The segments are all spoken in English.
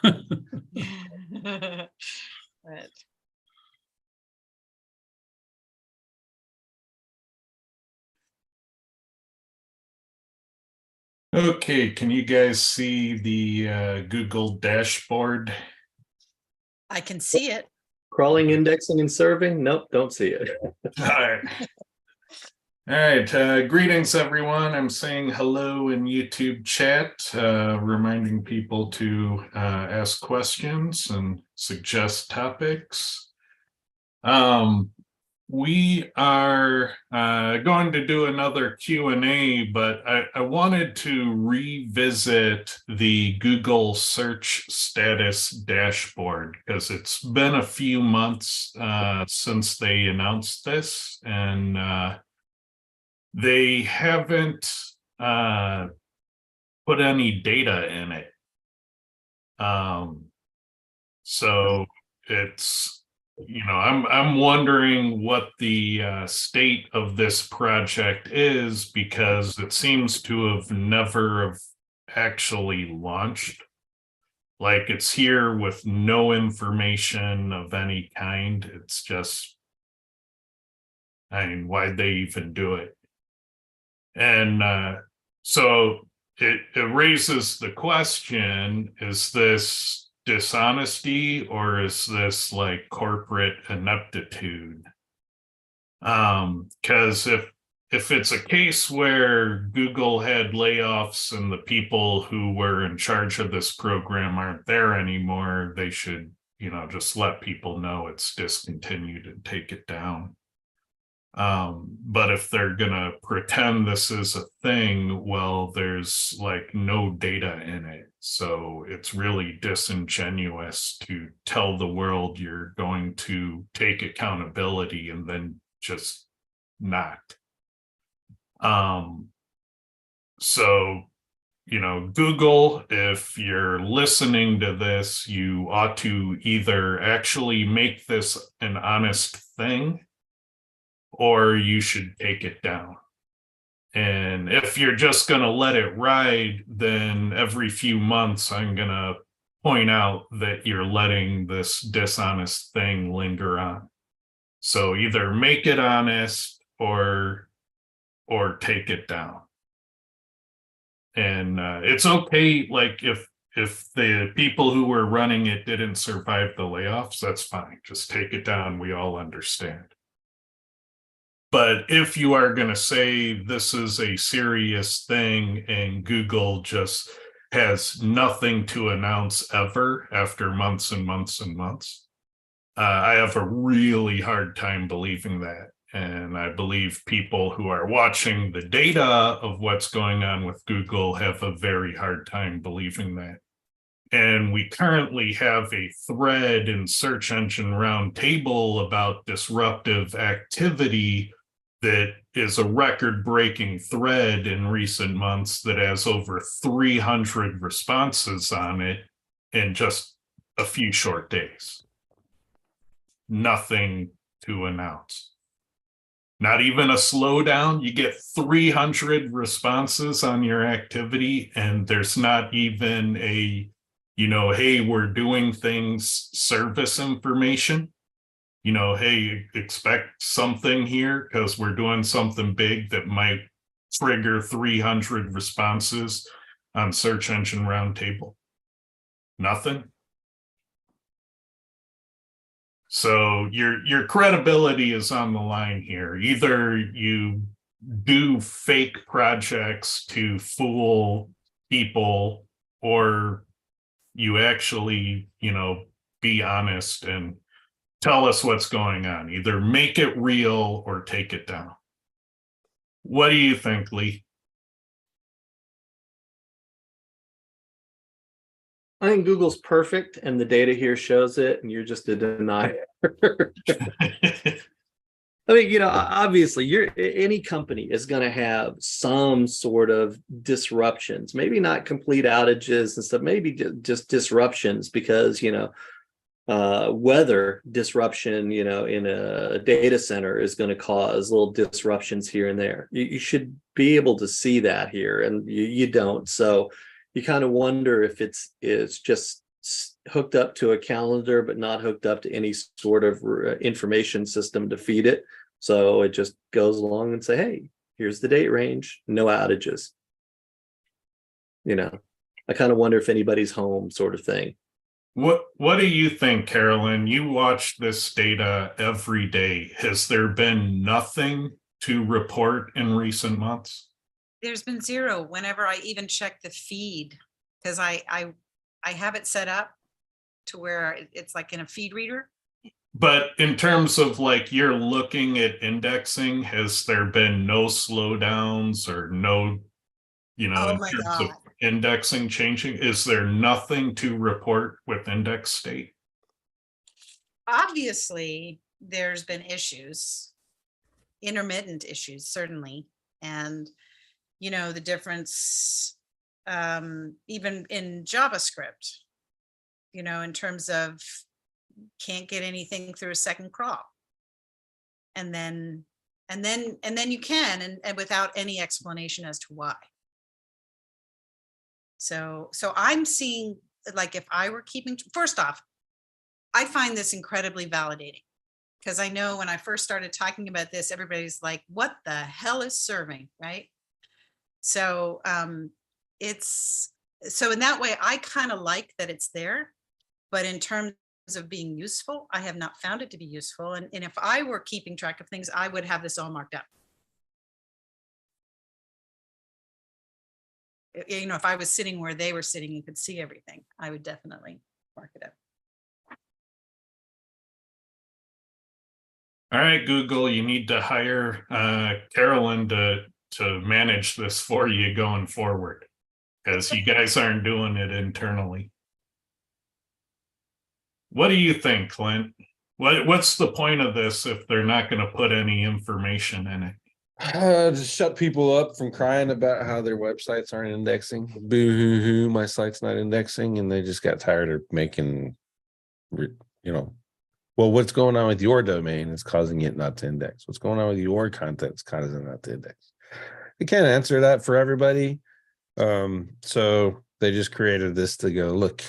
But Okay, can you guys see the Google dashboard? I can see it. Crawling, indexing, and serving? Nope, don't see it. All right. All right, greetings everyone. I'm saying hello in YouTube chat, reminding people to ask questions and suggest topics. We are going to do another Q&A, but I wanted to revisit the Google search status dashboard because it's been a few months since they announced this, and they haven't put any data in it. So it's, I'm wondering what the state of this project is, because it seems to have never actually launched. Like, it's here with no information of any kind. It's just, I mean, why'd they even do it? And so it raises the question, is this dishonesty or is this like corporate ineptitude? Because if it's a case where Google had layoffs and the people who were in charge of this program aren't there anymore, they should, just let people know it's discontinued and take it down. But if they're gonna pretend this is a thing, well, there's like no data in it. So it's really disingenuous to tell the world you're going to take accountability and then just not. So, Google, if you're listening to this, you ought to either actually make this an honest thing, or you should take it down. And if you're just going to let it ride, then every few months I'm going to point out that you're letting this dishonest thing linger on. So either make it honest or take it down. And it's okay, like if the people who were running it didn't survive the layoffs, that's fine. Just take it down. We all understand. But if you are going to say this is a serious thing and Google just has nothing to announce ever after months and months and months, I have a really hard time believing that. And I believe people who are watching the data of what's going on with Google have a very hard time believing that. And we currently have a thread in Search Engine Roundtable about disruptive activity that is a record-breaking thread in recent months that has over 300 responses on it in just a few short days. Nothing to announce. Not even a slowdown. You get 300 responses on your activity, and there's not even a, hey, we're doing things service information. Hey, expect something here because we're doing something big that might trigger 300 responses on Search Engine Roundtable. Nothing. So your credibility is on the line here. Either you do fake projects to fool people, or you actually, be honest and tell us what's going on. Either make it real or take it down. What do you think, Lee? I think Google's perfect and the data here shows it, and you're just a denier. I mean, obviously any company is going to have some sort of disruptions, maybe not complete outages and stuff, maybe just disruptions because, weather disruption, in a data center is going to cause little disruptions here and there. You should be able to see that here, and you don't. So you kind of wonder if it's just hooked up to a calendar, but not hooked up to any sort of information system to feed it. So it just goes along and say, hey, here's the date range, no outages. You know, I kind of wonder if anybody's home, sort of thing. What do you think, Carolyn? You watch this data every day. Has there been nothing to report in recent months? There's been zero whenever I even check the feed, because I have it set up to where it's like in a feed reader. But in terms of like you're looking at indexing, has there been no slowdowns or no, you know, Oh in my terms God. of indexing changing? Is there nothing to report with index state? Obviously, there's been issues, intermittent issues, certainly. And, you know, the difference, even in JavaScript, you know, in terms of can't get anything through a second crawl. And then you can, and without any explanation as to why. So I'm seeing, like, if I were keeping, first off, I find this incredibly validating, because I know when I first started talking about this, everybody's like, what the hell is serving, right? So so in that way, I kind of like that it's there, but in terms of being useful, I have not found it to be useful. And if I were keeping track of things, I would have this all marked up. You know, if I was sitting where they were sitting and could see everything, I would definitely mark it up. All right, Google, you need to hire Carolyn to manage this for you going forward, because you guys aren't doing it internally. What do you think, Clint? What's the point of this if they're not going to put any information in it? Just shut people up from crying about how their websites aren't indexing. Boo hoo hoo, my site's not indexing, and they just got tired of making, you know, well, what's going on with your domain is causing it not to index. What's going on with your content is causing it not to index. They can't answer that for everybody. So they just created this to go, look,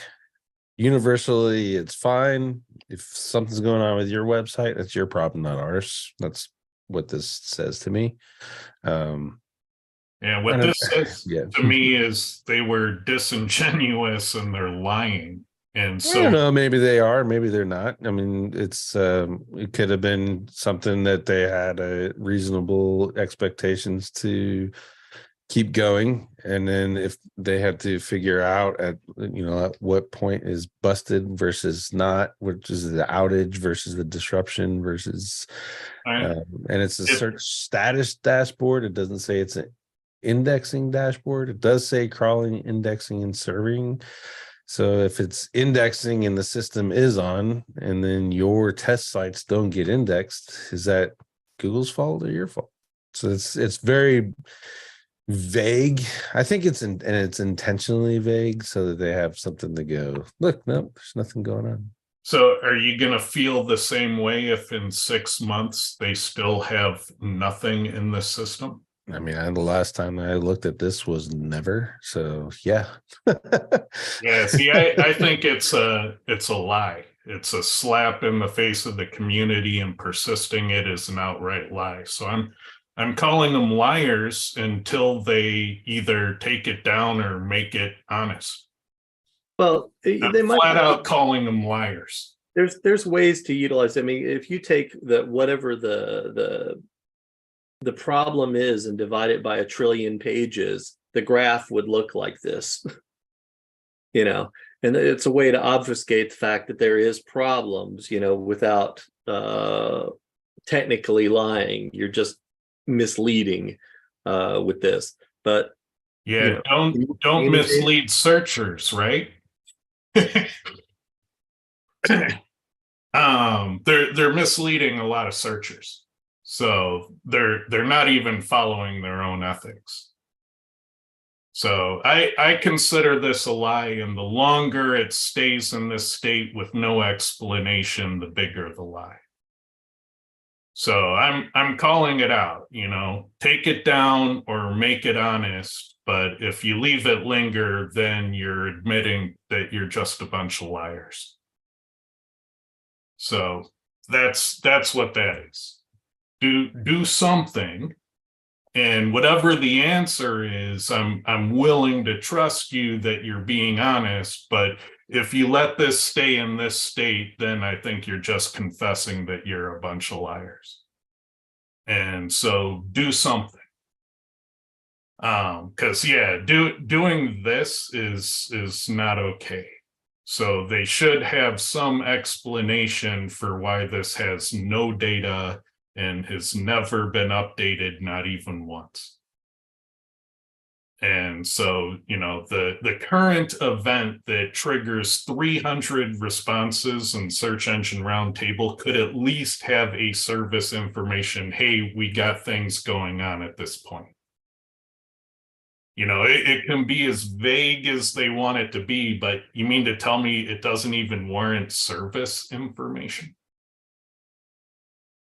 universally, it's fine. If something's going on with your website, that's your problem, not ours. That's what this says to me. Yeah, what this says yeah. to me is they were disingenuous and they're lying. And I so don't know, maybe they are, maybe they're not. I mean, it's it could have been something that they had reasonable expectations to keep going, and then if they had to figure out at what point is busted versus not, which is the outage versus the disruption versus and it's a search status dashboard. It doesn't say it's an indexing dashboard. It does say crawling, indexing, and serving. So if it's indexing and the system is on, and then your test sites don't get indexed, is that Google's fault or your fault? So it's very vague. I think it's intentionally vague so that they have something to go, look, no, there's nothing going on. So are you going to feel the same way if in 6 months they still have nothing in the system? I mean, the last time I looked at this was never. So yeah. Yeah, see, I think it's a lie. It's a slap in the face of the community, and persisting it is an outright lie. So I'm calling them liars until they either take it down or make it honest. Well, I'm they might flat out calling them liars. There's ways to utilize. I mean, if you take whatever the problem is and divide it by 1 trillion pages, the graph would look like this. And it's a way to obfuscate the fact that there is problems, without technically lying. You're just misleading with this. But yeah, don't mislead searchers, right? They're misleading a lot of searchers. So they're not even following their own ethics. So I consider this a lie, and the longer it stays in this state with no explanation, the bigger the lie. So I'm calling it out, take it down or make it honest, But if you leave it linger, then you're admitting that you're just a bunch of liars. So that's what that is. Do something, and whatever the answer is, I'm willing to trust you that you're being honest. But if you let this stay in this state, then I think you're just confessing that you're a bunch of liars. And so do something. Because yeah, doing this is not okay. So they should have some explanation for why this has no data and has never been updated, not even once. And so, you know, the current event that triggers 300 responses in Search Engine Roundtable could at least have a service information. Hey, we got things going on at this point. You know, it can be as vague as they want it to be, but you mean to tell me it doesn't even warrant service information?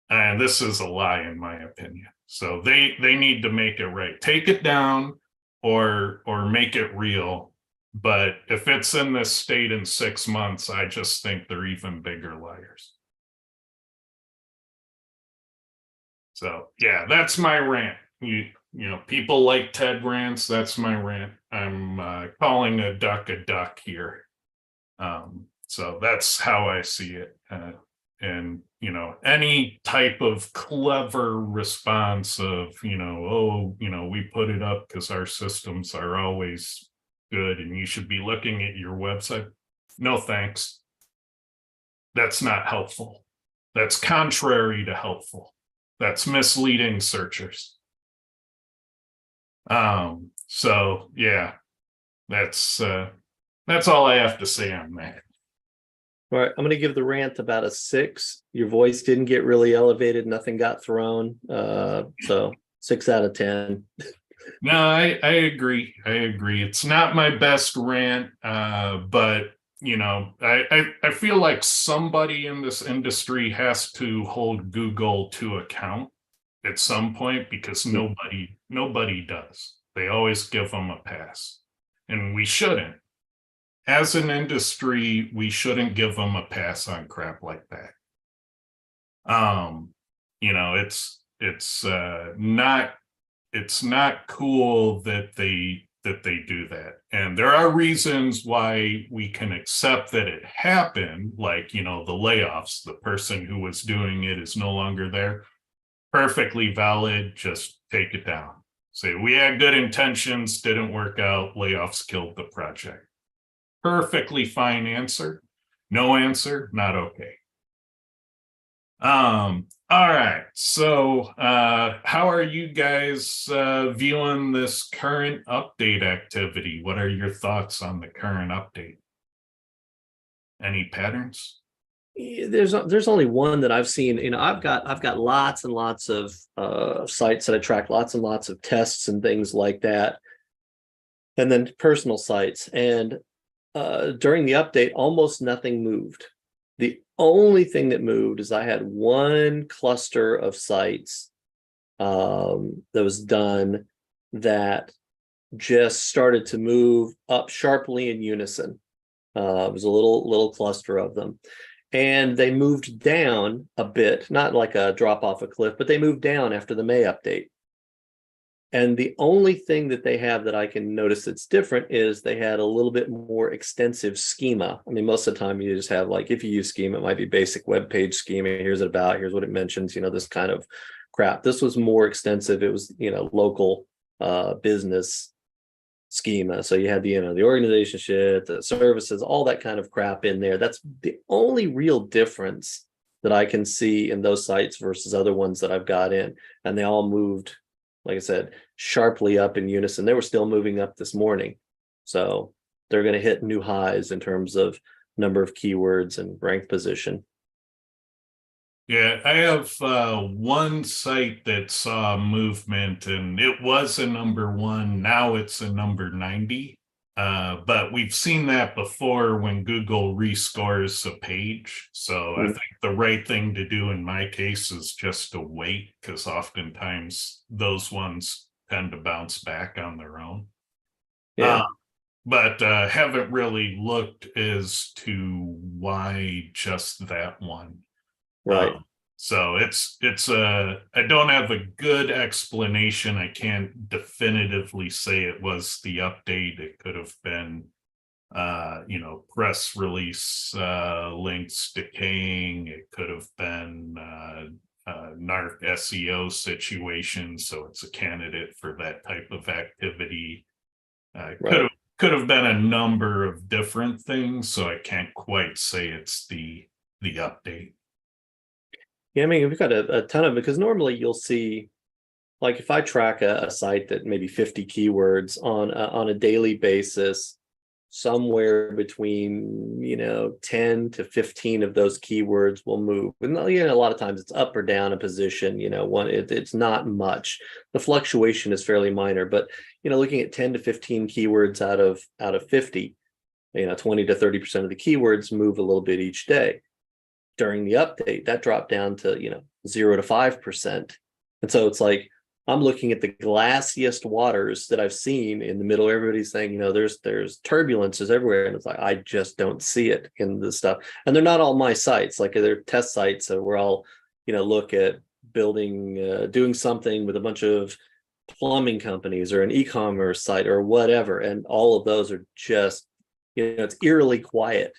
And this is a lie, in my opinion. So they need to make it right. Take it down or make it real. But if it's in this state in 6 months, I just think they're even bigger liars. So yeah, that's my rant. You know, people like Ted rants. That's my rant. I'm calling a duck here. So that's how I see it. And, you know, any type of clever response of, you know, oh, you know, we put it up because our systems are always good and you should be looking at your website. No, thanks. That's not helpful. That's contrary to helpful. That's misleading searchers. So yeah, that's all I have to say on that. All right, I'm going to give the rant about a 6. Your voice didn't get really elevated, nothing got thrown. So 6 out of 10. No, I agree. I agree. It's not my best rant, but you know, I feel like somebody in this industry has to hold Google to account at some point, because nobody does. They always give them a pass, and we shouldn't. As an industry, we shouldn't give them a pass on crap like that. You know, it's not cool that they do that. And there are reasons why we can accept that it happened, like, you know, the layoffs. The person who was doing it is no longer there. Perfectly valid. Just take it down. Say, we had good intentions, didn't work out, layoffs killed the project. Perfectly fine answer. No answer, not okay. All right. So how are you guys viewing this current update activity? What are your thoughts on the current update? Any patterns? There's only one that I've seen. You know, I've got lots and lots of sites that I track, lots and lots of tests and things like that, and then personal sites. And during the update, almost nothing moved. The only thing that moved is I had one cluster of sites that was done that just started to move up sharply in unison. It was a little cluster of them. And they moved down a bit, not like a drop off a cliff, but they moved down after the May update. And the only thing that they have that I can notice that's different is they had a little bit more extensive schema. I mean, most of the time you just have, like, if you use schema, it might be basic web page schema. Here's it about, here's what it mentions, you know, this kind of crap. This was more extensive. It was, you know, local business schema. So you had the, you know, the organization shit, the services, all that kind of crap in there. That's the only real difference that I can see in those sites versus other ones that I've got in. And they all moved, like I said, sharply up in unison. They were still moving up this morning. So they're going to hit new highs in terms of number of keywords and rank position. Yeah, I have one site that saw movement, and it was a number 1. Now it's a number 90. But we've seen that before when Google rescores a page. So I think the right thing to do in my case is just to wait, because oftentimes those ones tend to bounce back on their own. Yeah. But haven't really looked as to why just that one. Right. So I don't have a good explanation. I can't definitively say it was the update. It could have been press release links decaying. It could have been NARC SEO situation, so it's a candidate for that type of activity. Right. Could have been a number of different things, so I can't quite say it's the update. Yeah, I mean, we've got a ton of, because normally you'll see, like if I track a site that maybe 50 keywords on a daily basis, somewhere between 10 to 15 of those keywords will move. And a lot of times it's up or down a position, it's not much. The fluctuation is fairly minor, but looking at 10 to 15 keywords out of 50, 20 to 30% of the keywords move a little bit each day. During the update, that dropped down to 0 to 5%. And so it's like, I'm looking at the glassiest waters that I've seen in the middle. Everybody's saying, there's turbulences everywhere. And it's like, I just don't see it in the stuff. And they're not all my sites, like they're test sites. So we're all, look at building, doing something with a bunch of plumbing companies or an e-commerce site or whatever. And all of those are just, it's eerily quiet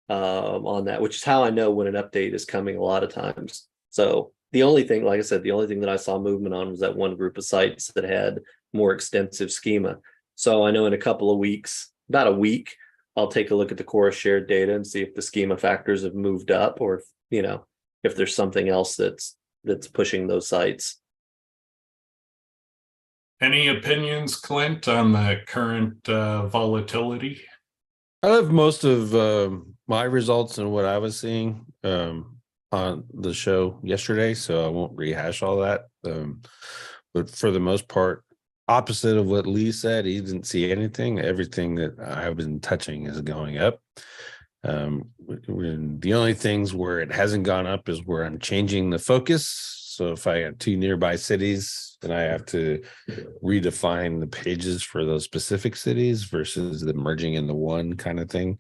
on that, which is how I know when an update is coming a lot of times. So the only thing, like I said, the only thing that I saw movement on was that one group of sites that had more extensive schema. So I know in a couple of weeks, about a week, I'll take a look at the core shared data and see if the schema factors have moved up, or if there's something else that's pushing those sites. Any opinions, Clint, on the current volatility? I have most of my results and what I was seeing on the show yesterday, so I won't rehash all that. But for the most part, opposite of what Lee said, he didn't see anything. Everything that I've been touching is going up. The only things where it hasn't gone up is where I'm changing the focus. So if I have two nearby cities, then I have to redefine the pages for those specific cities versus the merging into one kind of thing.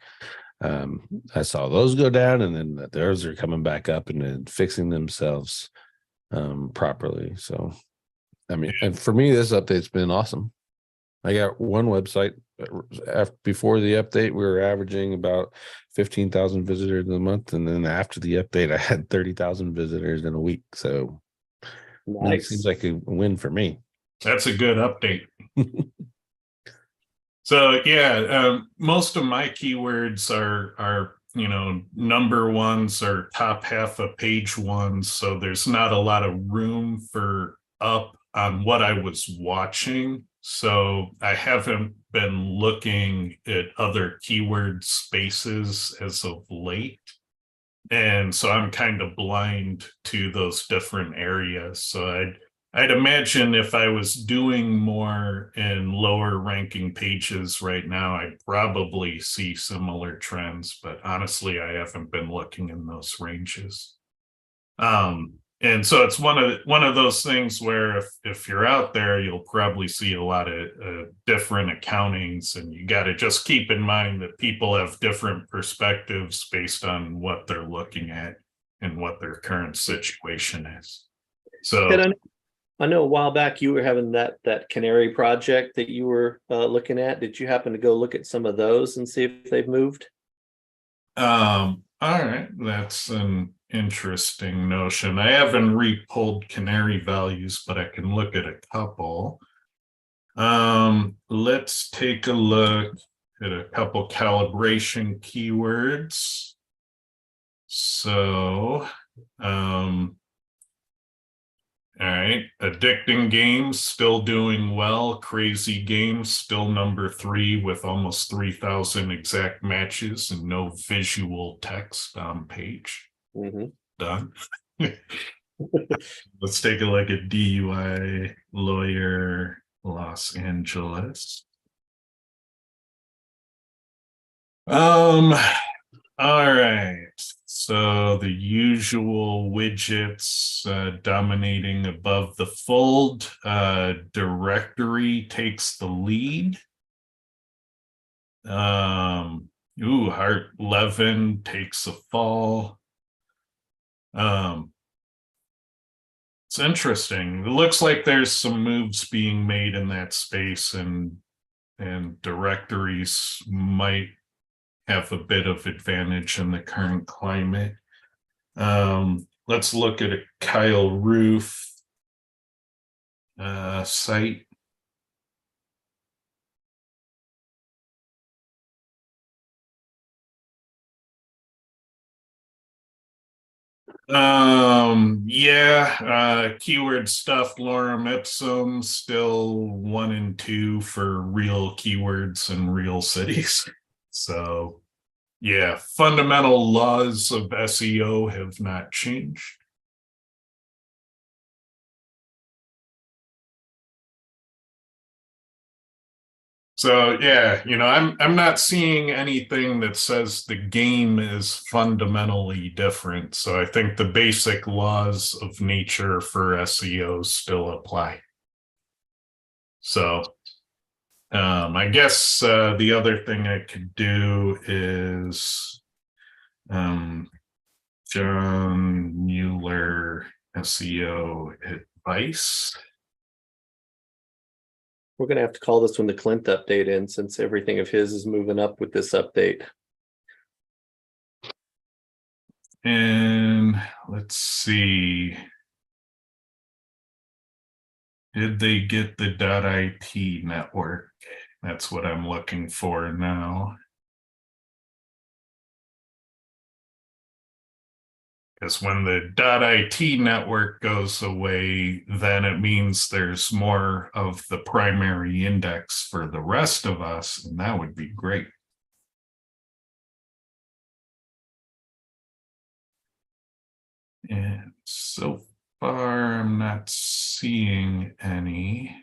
I saw those go down, and then theirs are coming back up and then fixing themselves properly. So, I mean, and for me, this update's been awesome. I got one website before the update, we were averaging about 15,000 visitors a month. And then after the update, I had 30,000 visitors in a week. So it seems like a win for me. That's a good update. So yeah, most of my keywords are number ones or top half of page ones. So there's not a lot of room for up on what I was watching. So I haven't been looking at other keyword spaces as of late. And so I'm kind of blind to those different areas. So I'd imagine if I was doing more in lower ranking pages right now, I'd probably see similar trends, but honestly, I haven't been looking in those ranges. And so it's one of those things where if you're out there, you'll probably see a lot of different accountings, and you got to just keep in mind that people have different perspectives based on what they're looking at and what their current situation is. So I know a while back you were having that canary project that you were looking at. Did you happen to go look at some of those and see if they've moved? All right, that's an interesting notion. I haven't re-pulled canary values, but I can look at a couple. Let's take a look at a couple calibration keywords. So, all right, addicting games still doing well. Crazy games still number 3 with almost 3,000 exact matches and no visual text on page. Done. Let's take a look at DUI lawyer Los Angeles. All right, so the usual widgets dominating above the fold. Directory takes the lead. Heart Levin takes a fall. It's interesting. It looks like there's some moves being made in that space, and directories might have a bit of advantage in the current climate. Let's look at a Kyle Roof site. Keyword stuff, lorem ipsum, still 1 and 2 for real keywords and real cities. So yeah, fundamental laws of SEO have not changed. So yeah, I'm not seeing anything that says the game is fundamentally different. So I think the basic laws of nature for SEO still apply. So I guess the other thing I could do is John Mueller SEO advice. We're going to have to call this one the Clint update in, since everything of his is moving up with this update. And let's see. Did they get the .it network? That's what I'm looking for now. Because when the .it network goes away, then it means there's more of the primary index for the rest of us, and that would be great. And so far, I'm not seeing any.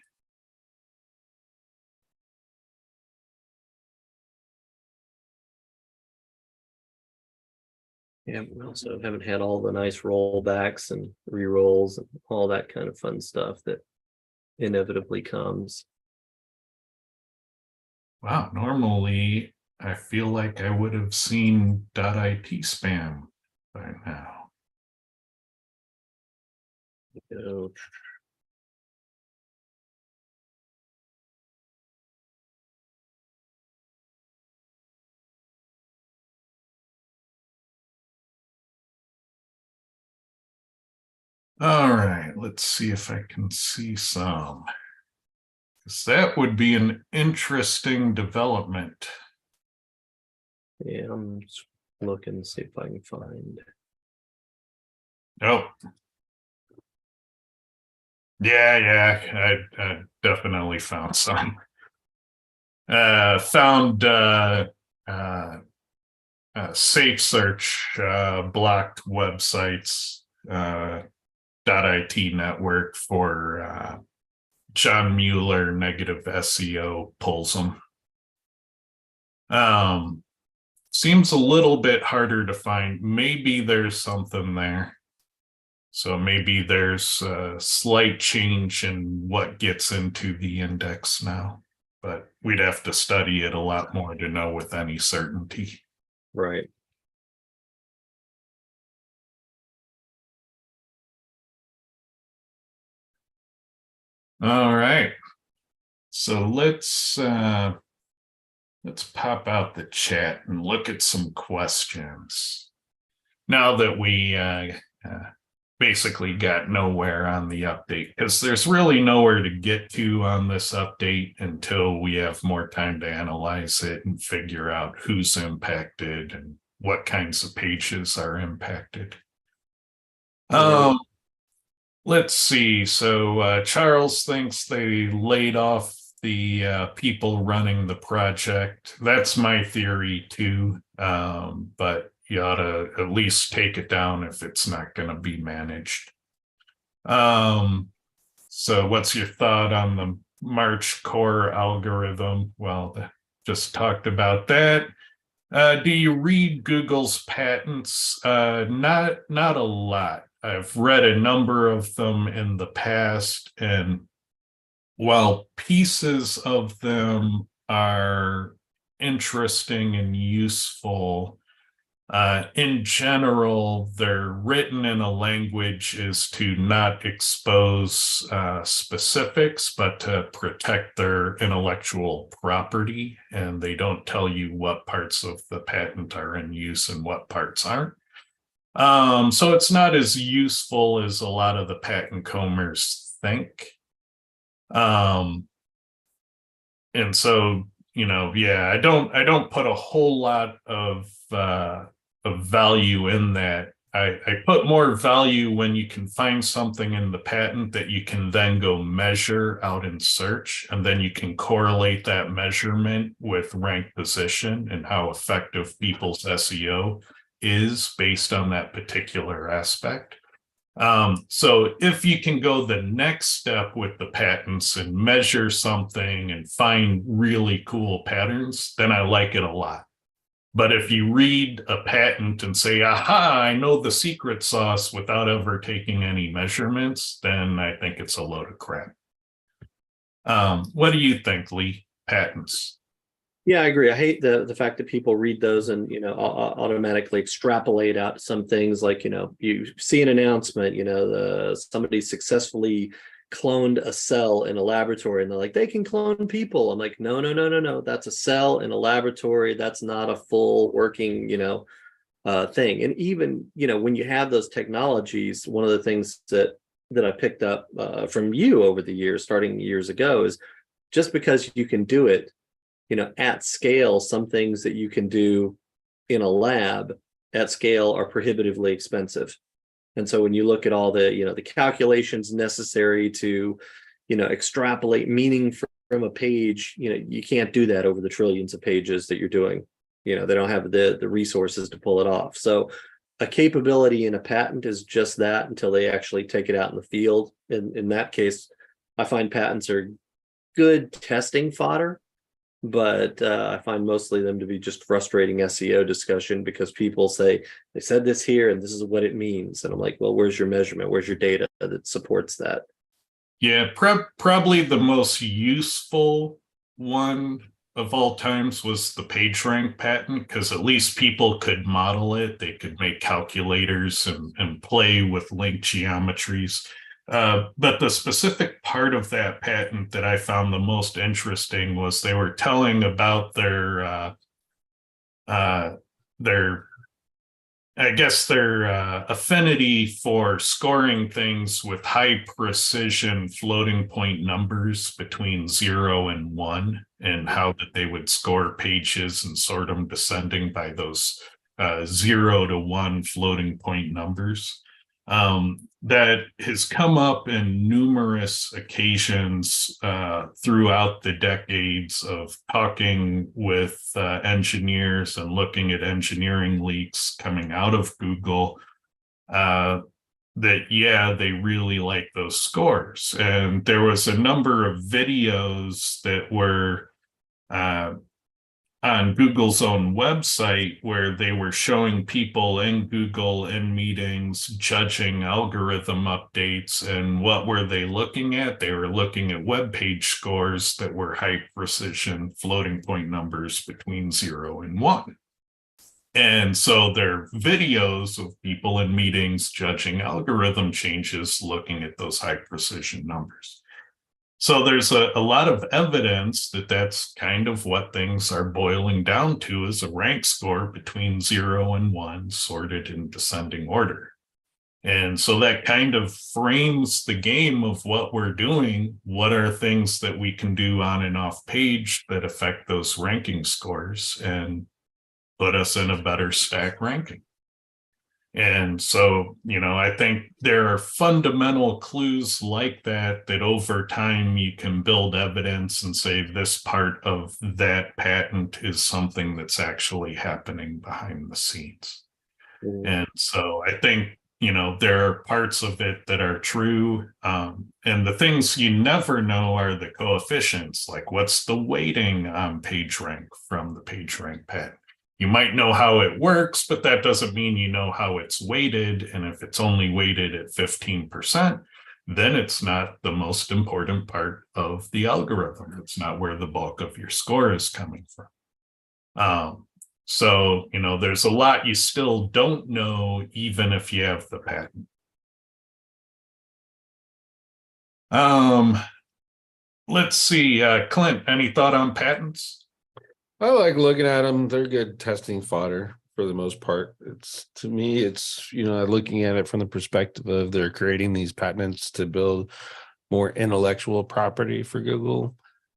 Yeah, we also haven't had all the nice rollbacks and re-rolls and all that kind of fun stuff that inevitably comes. Wow, normally I feel like I would have seen .it spam by now. So, All right, let's see if I can see some. Because that would be an interesting development. yeah, I'm just looking to see if I can find. Oh. Yeah, I definitely found some. Found safe search blocked websites, .it network for John Mueller negative SEO pulls them. Seems a little bit harder to find. Maybe there's something there. So maybe there's a slight change in what gets into the index now, but we'd have to study it a lot more to know with any certainty. Right. All right. So let's pop out the chat and look at some questions. Now that we basically got nowhere on the update, because there's really nowhere to get to on this update until we have more time to analyze it and figure out who's impacted and what kinds of pages are impacted. Let's see. So Charles thinks they laid off the people running the project. That's my theory too. But you ought to at least take it down if it's not going to be managed. So what's your thought on the March core algorithm? Well, just talked about that. Do you read Google's patents? Not a lot. I've read a number of them in the past, and while pieces of them are interesting and useful. In general, they're written in a language is to not expose specifics, but to protect their intellectual property. And they don't tell you what parts of the patent are in use and what parts aren't. So it's not as useful as a lot of the patent combers think. And so, yeah, I don't put a whole lot of value in that. I put more value when you can find something in the patent that you can then go measure out in search, and then you can correlate that measurement with rank position and how effective people's SEO is based on that particular aspect. So if you can go the next step with the patents and measure something and find really cool patterns, then I like it a lot. But if you read a patent and say, aha, I know the secret sauce without ever taking any measurements, then I think it's a load of crap. What do you think, Lee? Patents? Yeah, I agree. I hate the fact that people read those and, automatically extrapolate out some things like, you see an announcement, somebody successfully cloned a cell in a laboratory and they're like, they can clone people. I'm like, no. That's a cell in a laboratory. That's not a full working, thing. And even, when you have those technologies, one of the things that I picked up from you over the years, starting years ago, is just because you can do it, at scale, some things that you can do in a lab at scale are prohibitively expensive. And so when you look at all the, the calculations necessary to, extrapolate meaning from a page, you can't do that over the trillions of pages that you're doing. They don't have the resources to pull it off. So a capability in a patent is just that until they actually take it out in the field. In that case, I find patents are good testing fodder, but I find mostly them to be just frustrating SEO discussion because people say, they said this here and this is what it means. And I'm like, well, where's your measurement? Where's your data that supports that? Yeah, probably the most useful one of all times was the PageRank patent, because at least people could model it. They could make calculators and play with link geometries. But the specific part of that patent that I found the most interesting was they were telling about their affinity for scoring things with high precision floating point numbers between 0 and 1, and how that they would score pages and sort them descending by those 0 to 1 floating point numbers. That has come up in numerous occasions throughout the decades of talking with engineers and looking at engineering leaks coming out of Google, that, yeah, they really like those scores. And there was a number of videos that were on Google's own website where they were showing people in Google in meetings judging algorithm updates. And what were they looking at? They were looking at web page scores that were high precision floating point numbers between 0 and 1. And so there are videos of people in meetings judging algorithm changes looking at those high precision numbers. So there's a lot of evidence that that's kind of what things are boiling down to, is a rank score between 0 and 1 sorted in descending order. And so that kind of frames the game of what we're doing. What are things that we can do on and off page that affect those ranking scores and put us in a better stack ranking? And so, I think there are fundamental clues like that over time you can build evidence and say this part of that patent is something that's actually happening behind the scenes. Mm. And so I think, there are parts of it that are true. And the things you never know are the coefficients, like what's the weighting on PageRank from the PageRank patent. You might know how it works, but that doesn't mean you know how it's weighted. And if it's only weighted at 15%, then it's not the most important part of the algorithm. It's not where the bulk of your score is coming from. So, there's a lot you still don't know, even if you have the patent. Let's see, Clint, any thought on patents? I like looking at them. They're good testing fodder for the most part. To me, it's, looking at it from the perspective of they're creating these patents to build more intellectual property for Google.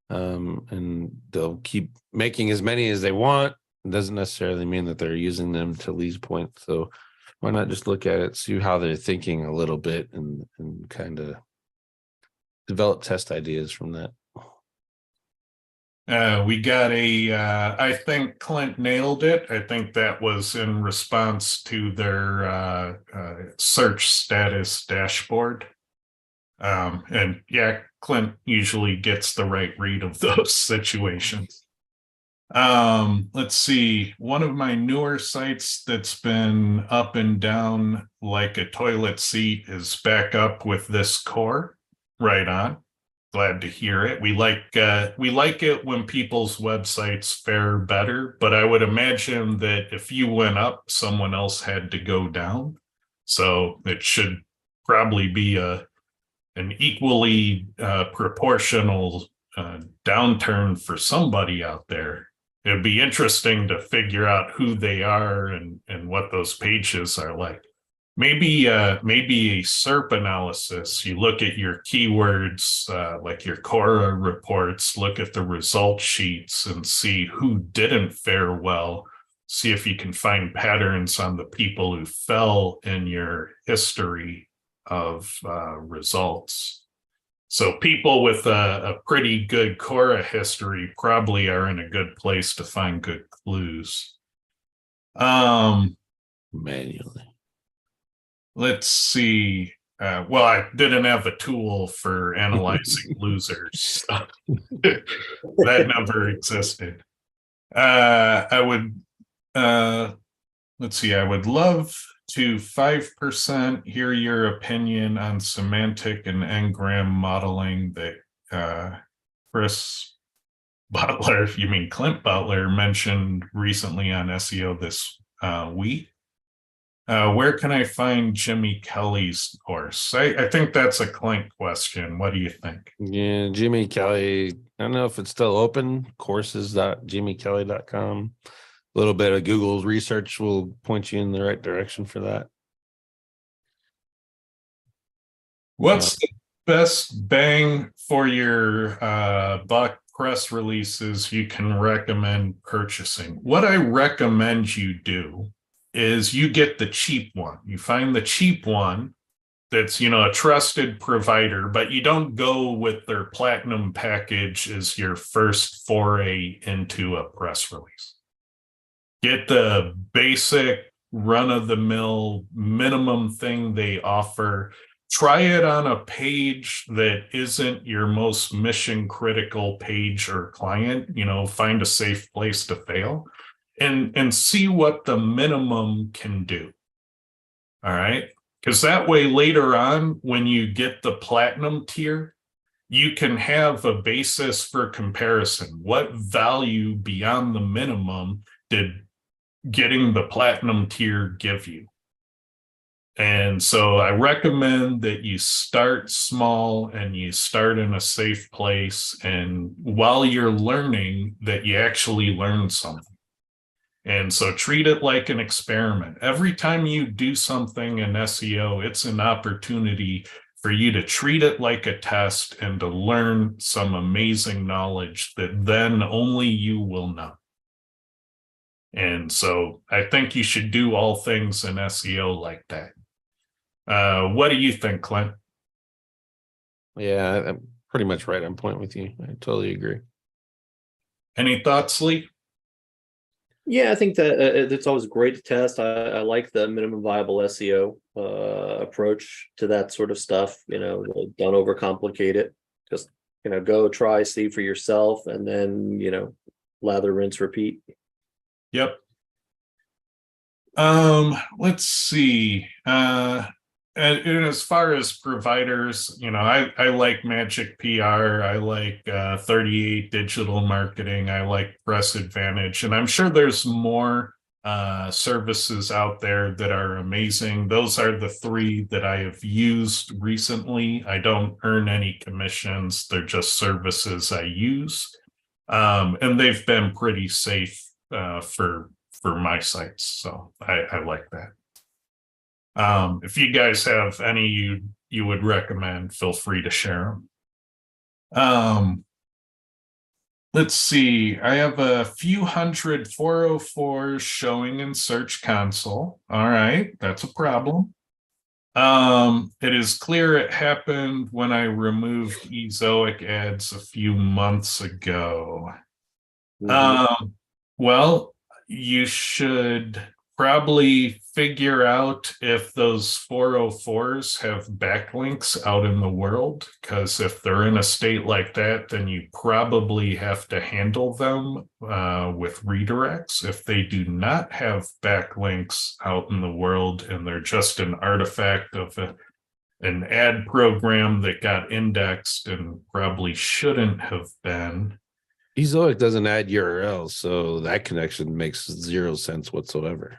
And they'll keep making as many as they want. It doesn't necessarily mean that they're using them to Lee's point. So why not just look at it, see how they're thinking a little bit, and kind of develop test ideas from that. We got I think Clint nailed it. I think that was in response to their search status dashboard. And yeah, Clint usually gets the right read of those situations. Let's see. One of my newer sites that's been up and down like a toilet seat is back up with this core. Right on. Glad to hear it. We like it when people's websites fare better, but I would imagine that if you went up, someone else had to go down. So it should probably be an equally proportional downturn for somebody out there. It'd be interesting to figure out who they are and what those pages are like. Maybe a SERP analysis. You look at your keywords, like your Quora reports, look at the result sheets and see who didn't fare well. See if you can find patterns on the people who fell in your history of results. So people with a pretty good Quora history probably are in a good place to find good clues. Manually. Let's see. Well, I didn't have a tool for analyzing losers. So that never existed. I would, let's see, I would love to 5% hear your opinion on semantic and n-gram modeling that Chris Butler, you mean Clint Butler, mentioned recently on SEO this week. Where can I find Jimmy Kelly's course? I think that's a Clint question. What do you think? Yeah, Jimmy Kelly. I don't know if it's still open. Courses.jimmykelly.com. A little bit of Google's research will point you in the right direction for that. What's the best bang for your buck press releases you can recommend purchasing? What I recommend you do is you get the cheap one. You find the cheap one that's, a trusted provider, but you don't go with their platinum package as your first foray into a press release. Get the basic run-of-the-mill minimum thing they offer. Try it on a page that isn't your most mission critical page or client. Find a safe place to fail and see what the minimum can do. All right. Because that way later on, when you get the platinum tier, you can have a basis for comparison. What value beyond the minimum did getting the platinum tier give you? And so I recommend that you start small and you start in a safe place. And while you're learning, that you actually learn something. And so treat it like an experiment. Every time you do something in SEO, it's an opportunity for you to treat it like a test and to learn some amazing knowledge that then only you will know. And so I think you should do all things in SEO like that. What do you think, Clint? Yeah, I'm pretty much right on point with you. I totally agree. Any thoughts, Lee? Yeah, I think that it's always great to test. I like the minimum viable SEO approach to that sort of stuff. Don't overcomplicate it. Just go try, see for yourself, and then lather, rinse, repeat. Yep. Let's see. and as far as providers, I like Magic PR, I like 38 Digital Marketing, I like Press Advantage, and I'm sure there's more services out there that are amazing. Those are the three that I have used recently. I don't earn any commissions, they're just services I use. And they've been pretty safe for my sites, so I like that. If you guys have any you would recommend, feel free to share them. Let's see. I have a few hundred 404s showing in Search Console. All right, that's a problem. It is clear it happened when I removed Ezoic ads a few months ago. Well, you should probably figure out if those 404s have backlinks out in the world, because if they're in a state like that, then you probably have to handle them with redirects. If they do not have backlinks out in the world and they're just an artifact of an ad program that got indexed and probably shouldn't have been. Ezoic doesn't add URLs, so that connection makes 0 sense whatsoever.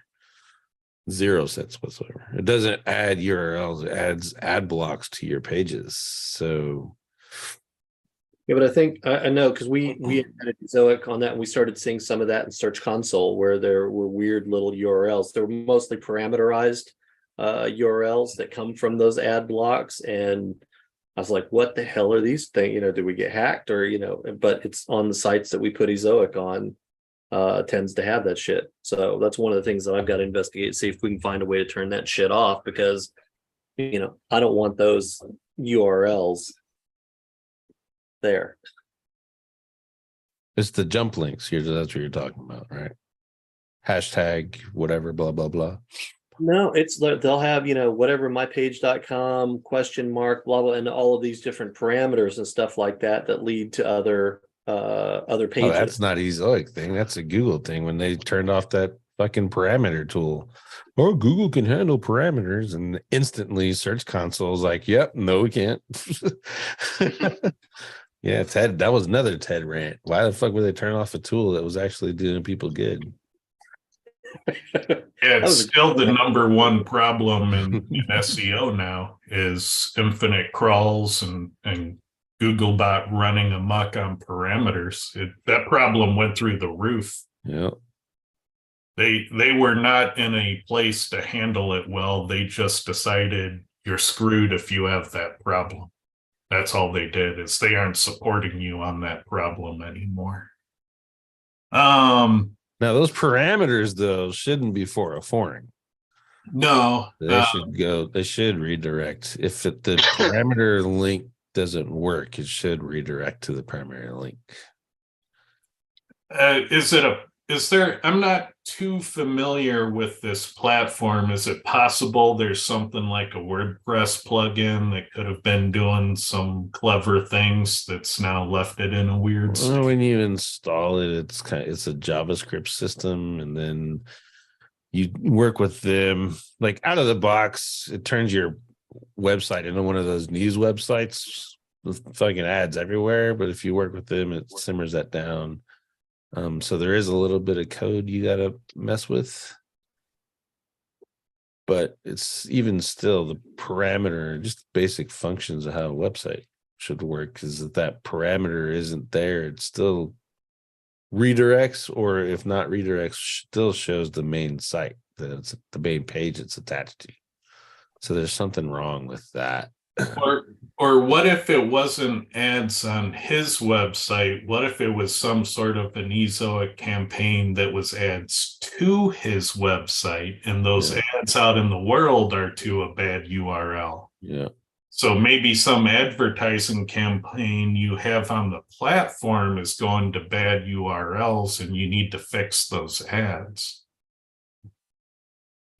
0 sense whatsoever. It doesn't add URLs, it adds ad blocks to your pages. So Yeah, but I think I know, because we added Ezoic on that, and we started seeing some of that in Search Console where there were weird little URLs. They're mostly parameterized URLs that come from those ad blocks, and I was like, what the hell are these things? Did we get hacked or, but it's on the sites that we put Ezoic on, tends to have that shit. So that's one of the things that I've got to investigate, see if we can find a way to turn that shit off, because, I don't want those URLs there. it's the jump links here. That's what you're talking about, right? Hashtag whatever, blah, blah, blah. No, they'll have, whatever mypage.com question mark, blah, blah, and all of these different parameters and stuff like that lead to other pages. Oh, that's not Ezoic thing. That's a Google thing when they turned off that fucking parameter tool. Oh, Google can handle parameters, and instantly Search Console is like, yep, no, we can't. Yeah, Ted, that was another Ted rant. Why the fuck would they turn off a tool that was actually doing people good? Yeah, it's still the number one problem in SEO now is infinite crawls and Googlebot running amok on parameters. That problem went through the roof. Yeah. They were not in a place to handle it well. They just decided you're screwed if you have that problem. That's all they did, is they aren't supporting you on that problem anymore. Now those parameters though shouldn't be for a foreign. No, they should redirect. If the parameter link doesn't work, it should redirect to the primary link. I'm not too familiar with this platform. Is it possible there's something like a WordPress plugin that could have been doing some clever things that's now left it in a weird state? When you install it, it's a JavaScript system, and then you work with them like out of the box. It turns your website into one of those news websites with fucking ads everywhere. But if you work with them, it simmers that down. So there is a little bit of code you got to mess with, but it's even still the parameter, just basic functions of how a website should work. Because if that parameter isn't there, it still redirects, or if not redirects, still shows the main site, that it's the main page it's attached to. So there's something wrong with that. Or what if it wasn't ads on his website? What if it was some sort of an Ezoic campaign that was ads to his website, and those ads out in the world are to a bad URL? Yeah. So maybe some advertising campaign you have on the platform is going to bad URLs, and you need to fix those ads.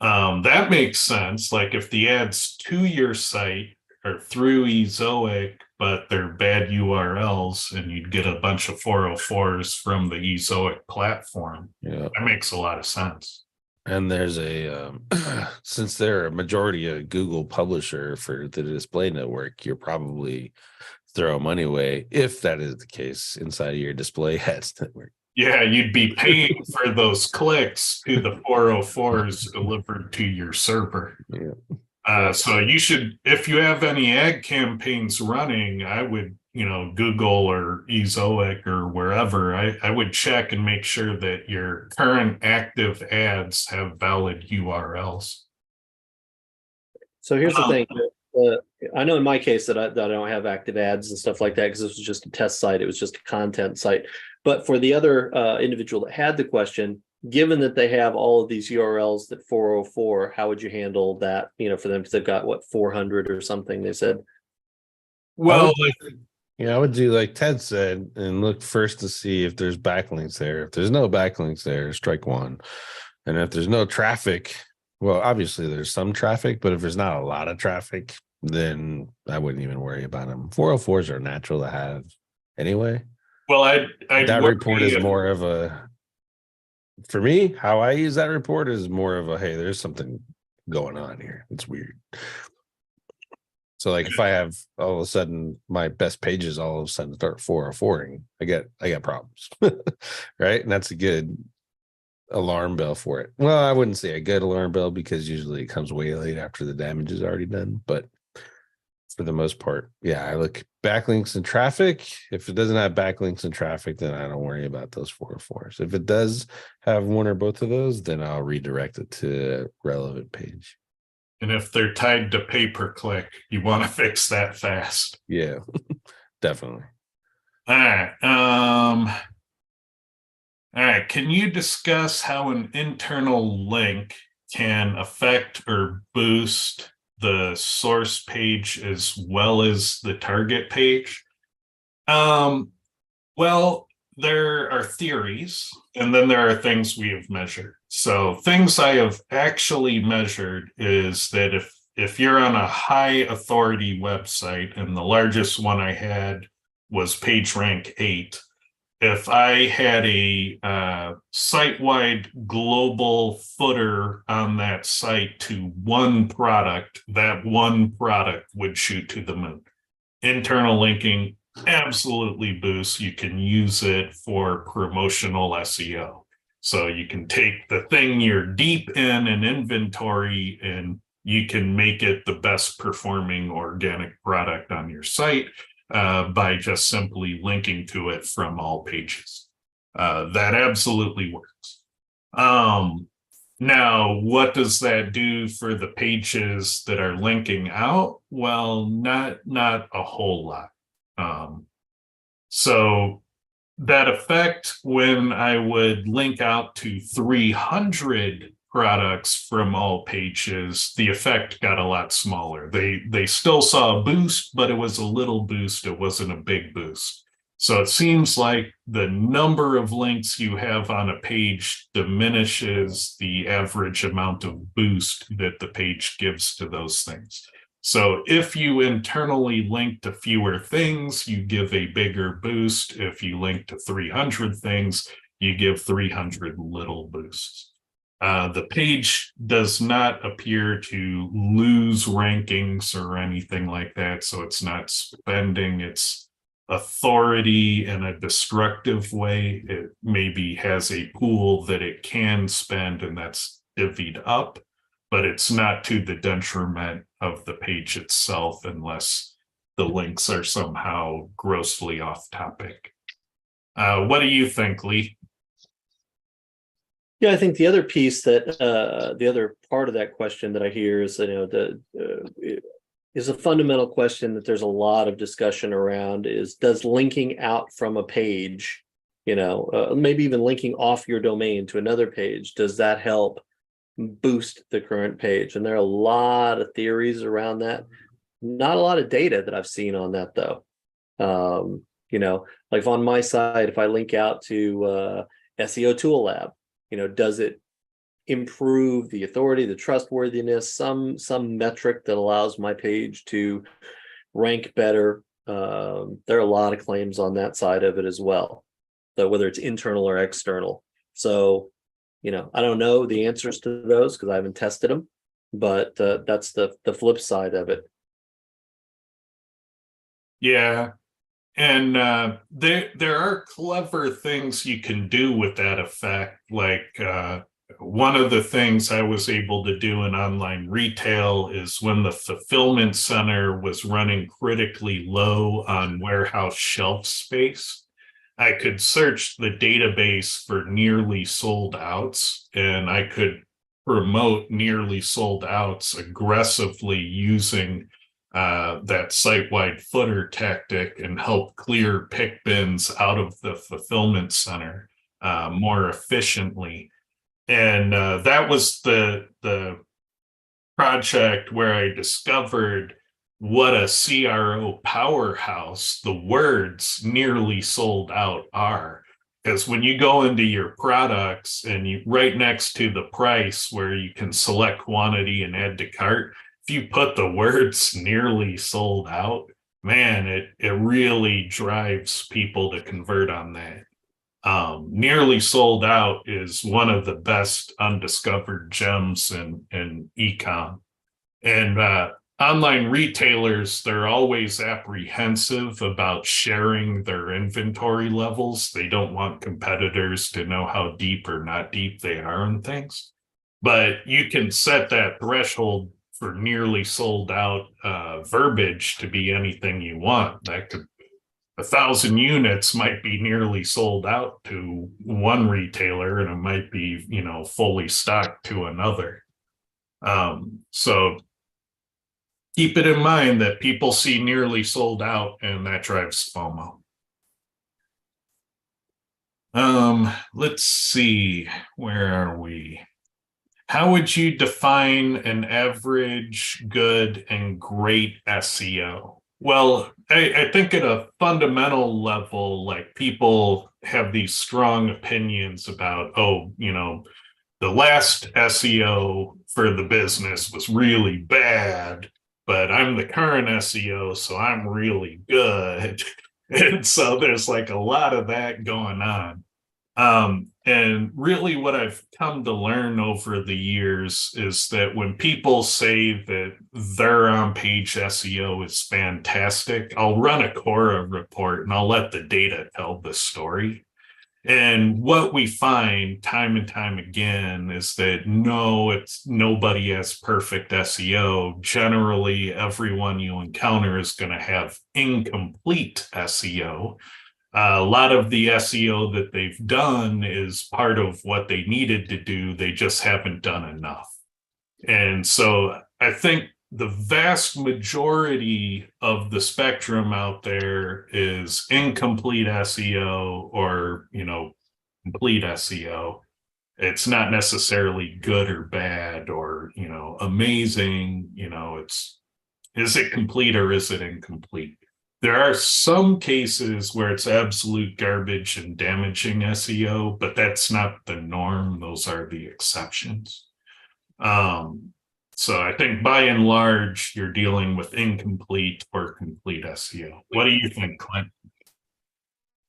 That makes sense. Like if the ads to your site are through Ezoic, but they're bad URLs, and you'd get a bunch of 404s from the Ezoic platform. Yeah. That makes a lot of sense. And there's a since they're a majority a Google publisher for the display network, you're probably throw money away if that is the case inside of your display ads network. Yeah, you'd be paying for those clicks to the 404s delivered to your server. Yeah. So you should, if you have any ad campaigns running, I would, Google or Ezoic or wherever, I would check and make sure that your current active ads have valid URLs. So here's the thing. I know in my case that I don't have active ads and stuff like that because this was just a test site. It was just a content site. But for the other individual that had the question, given that they have all of these URLs that 404, how would you handle that? For them because they've got 400 or something. They said. Well, I would do like Ted said and look first to see if there's backlinks there. If there's no backlinks there, strike one. And if there's no traffic, well, obviously there's some traffic, but if there's not a lot of traffic, then I wouldn't even worry about them. 404s are natural to have anyway. Well, that report is more of a, for me, how I use that report is more of a, hey, there's something going on here. It's weird. So like if I have all of a sudden my best pages all of a sudden start 404ing, I got problems. Right. And that's a good alarm bell for it. Well, I wouldn't say a good alarm bell because usually it comes way late after the damage is already done. But for the most part, yeah, I look backlinks and traffic. If it doesn't have backlinks and traffic, then I don't worry about those 404s. If it does have one or both of those, then I'll redirect it to a relevant page. And if they're tied to pay-per-click, you want to fix that fast. Yeah, definitely. All right. All right. Can you discuss how an internal link can affect or boost the source page as well as the target page? Well, there are theories, and then there are things we have measured. So things I have actually measured is that if you're on a high authority website, and the largest one I had was PageRank 8, if I had a site-wide global footer on that site to one product, that one product would shoot to the moon. Internal linking absolutely boosts. You can use it for promotional SEO. So you can take the thing you're deep in an inventory and you can make it the best performing organic product on your site by just simply linking to it from all pages. That absolutely works. Now, what does that do for the pages that are linking out? Well, not a whole lot. So that effect, when I would link out to 300 products from all pages, the effect got a lot smaller. They still saw a boost, but it was a little boost. It wasn't a big boost. So it seems like the number of links you have on a page diminishes the average amount of boost that the page gives to those things. So if you internally link to fewer things, you give a bigger boost. If you link to 300 things, you give 300 little boosts. The page does not appear to lose rankings or anything like that. So it's not spending its authority in a destructive way. It maybe has a pool that it can spend, and that's divvied up, but it's not to the detriment of the page itself unless the links are somehow grossly off topic. What do you think, Lee? Yeah, I think the other piece that the other part of that question that I hear is, is a fundamental question that there's a lot of discussion around is, does linking out from a page, maybe even linking off your domain to another page, does that help boost the current page? And there are a lot of theories around that. Not a lot of data that I've seen on that though. Like on my site, if I link out to SEO Tool Lab, does it improve the authority, the trustworthiness, some metric that allows my page to rank better? There are a lot of claims on that side of it as well, so whether it's internal or external. So I don't know the answers to those because I haven't tested them, but that's the flip side of it. Yeah. And there are clever things you can do with that effect. Like one of the things I was able to do in online retail is when the fulfillment center was running critically low on warehouse shelf space, I could search the database for nearly sold outs, and I could promote nearly sold outs aggressively using that site-wide footer tactic and help clear pick bins out of the fulfillment center more efficiently. And that was the project where I discovered what a CRO powerhouse the words nearly sold out are. Because when you go into your products and you right next to the price where you can select quantity and add to cart, if you put the words nearly sold out, man, it really drives people to convert on that. Nearly sold out is one of the best undiscovered gems in e-com. And online retailers, they're always apprehensive about sharing their inventory levels. They don't want competitors to know how deep or not deep they are in things. But you can set that threshold for nearly sold out verbiage to be anything you want. That could 1,000 units might be nearly sold out to one retailer, and it might be, fully stocked to another. So keep it in mind that people see nearly sold out, and that drives FOMO. Let's see, where are we? How would you define an average, good, and great SEO? Well, I think at a fundamental level, like people have these strong opinions about, the last SEO for the business was really bad, but I'm the current SEO, so I'm really good. And so there's like a lot of that going on. And really what I've come to learn over the years is that when people say that their on-page SEO is fantastic, I'll run a Quora report and I'll let the data tell the story. And what we find time and time again is that nobody has perfect SEO. Generally, everyone you encounter is going to have incomplete SEO. A lot of the SEO that they've done is part of what they needed to do. They just haven't done enough. And so I think the vast majority of the spectrum out there is incomplete SEO or, complete SEO. It's not necessarily good or bad or, amazing. Is it complete or is it incomplete? There are some cases where it's absolute garbage and damaging SEO, but that's not the norm. Those are the exceptions. So I think by and large, you're dealing with incomplete or complete SEO. What do you think, Clint?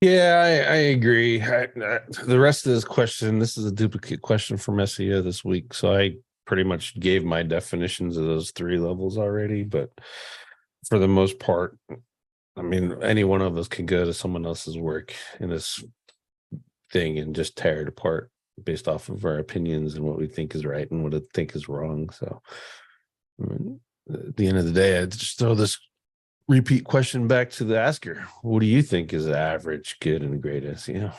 Yeah, I agree. The rest of this question, this is a duplicate question from SEO this week. So I pretty much gave my definitions of those three levels already, but for the most part, I mean, any one of us can go to someone else's work in this thing and just tear it apart based off of our opinions and what we think is right and what we think is wrong. So I mean, at the end of the day, I just throw this repeat question back to the asker. What do you think is average, good, and great SEO?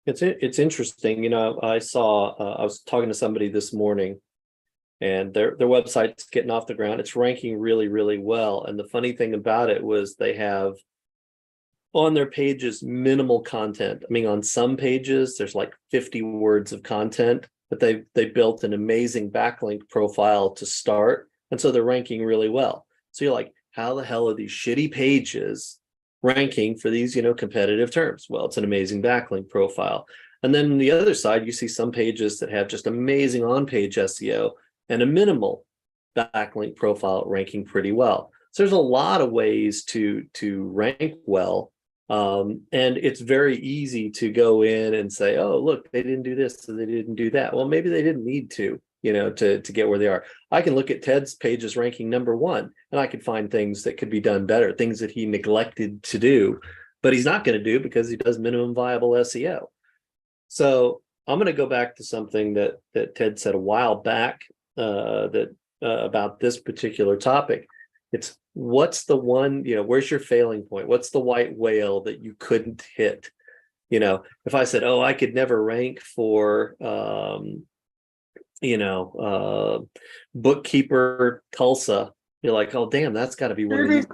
It's interesting. I saw, I was talking to somebody this morning, and their website's getting off the ground. It's ranking really, really well. And the funny thing about it was they have on their pages minimal content. I mean, on some pages, there's like 50 words of content, but they built an amazing backlink profile to start. And so they're ranking really well. So you're like, how the hell are these shitty pages ranking for these, competitive terms? Well, it's an amazing backlink profile. And then on the other side, you see some pages that have just amazing on-page SEO and a minimal backlink profile ranking pretty well. So there's a lot of ways to rank well. And it's very easy to go in and say, oh, look, they didn't do this, so they didn't do that. Well, maybe they didn't need to, to get where they are. I can look at Ted's pages ranking #1, and I could find things that could be done better, things that he neglected to do, but he's not going to do because he does minimum viable SEO. So I'm going to go back to something that Ted said a while back about this particular topic. It's what's the one, where's your failing point? What's the white whale that you couldn't hit? If I said, oh, I could never rank for, bookkeeper Tulsa, you're like, oh, damn, that's got to be one of these.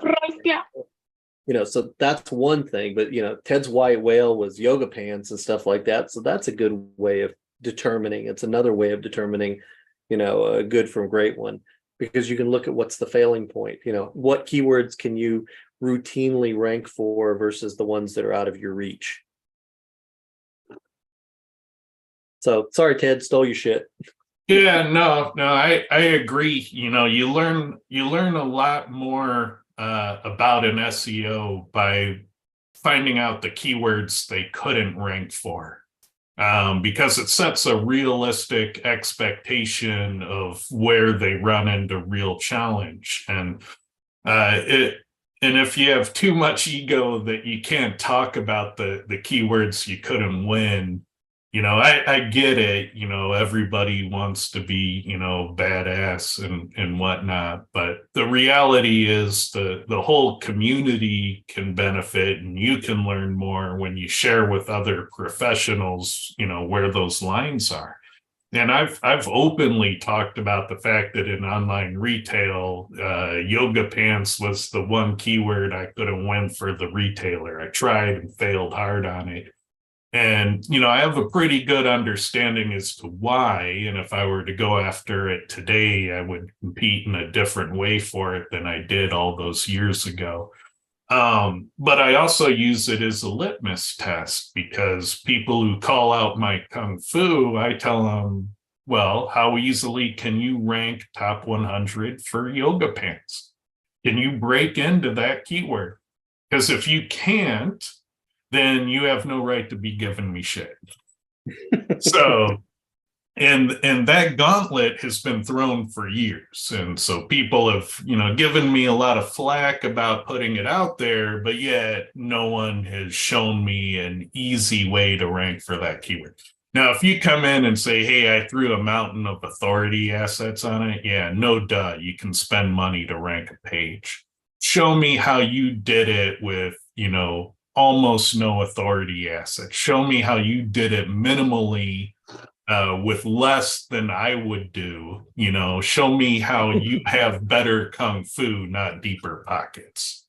So that's one thing. But, Ted's white whale was yoga pants and stuff like that. So that's a good way of determining. It's another way of determining, a good from great one. Because you can look at what's the failing point, what keywords can you routinely rank for versus the ones that are out of your reach. So sorry, Ted, stole your shit. Yeah, no, I agree. You learn a lot more about an SEO by finding out the keywords they couldn't rank for. Because it sets a realistic expectation of where they run into real challenge. And if you have too much ego that you can't talk about the keywords you couldn't win, I get it. Everybody wants to be, badass and whatnot. But the reality is the whole community can benefit, and you can learn more when you share with other professionals, where those lines are. And I've openly talked about the fact that in online retail, yoga pants was the one keyword I couldn't win for the retailer. I tried and failed hard on it. And, I have a pretty good understanding as to why. And if I were to go after it today, I would compete in a different way for it than I did all those years ago. But I also use it as a litmus test, because people who call out my kung fu, I tell them, well, how easily can you rank top 100 for yoga pants? Can you break into that keyword? Because if you can't, then you have no right to be giving me shit. So, and that gauntlet has been thrown for years. And so people have, given me a lot of flack about putting it out there, but yet no one has shown me an easy way to rank for that keyword. Now, if you come in and say, hey, I threw a mountain of authority assets on it, yeah, no duh, you can spend money to rank a page. Show me how you did it with, almost no authority assets. Show me how you did it minimally with less than I would do. Show me how you have better kung fu, not deeper pockets.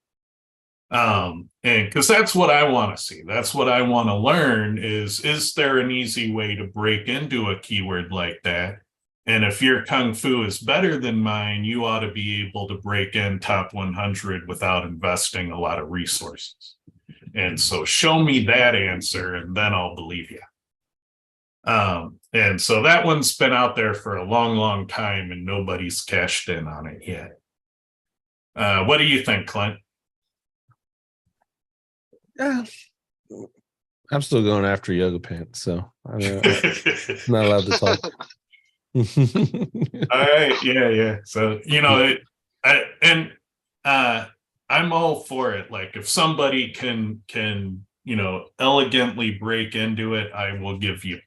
And because that's what I want to see. That's what I want to learn is there an easy way to break into a keyword like that? And if your kung fu is better than mine, you ought to be able to break in top 100 without investing a lot of resources. And so show me that answer, and then I'll believe you. And so that one's been out there for a long, long time, and nobody's cashed in on it yet. What do you think, Clint? Yeah, I'm still going after yoga pants, so I'm not allowed to talk. All right, yeah. So I'm all for it. Like, if somebody can elegantly break into it, I will give you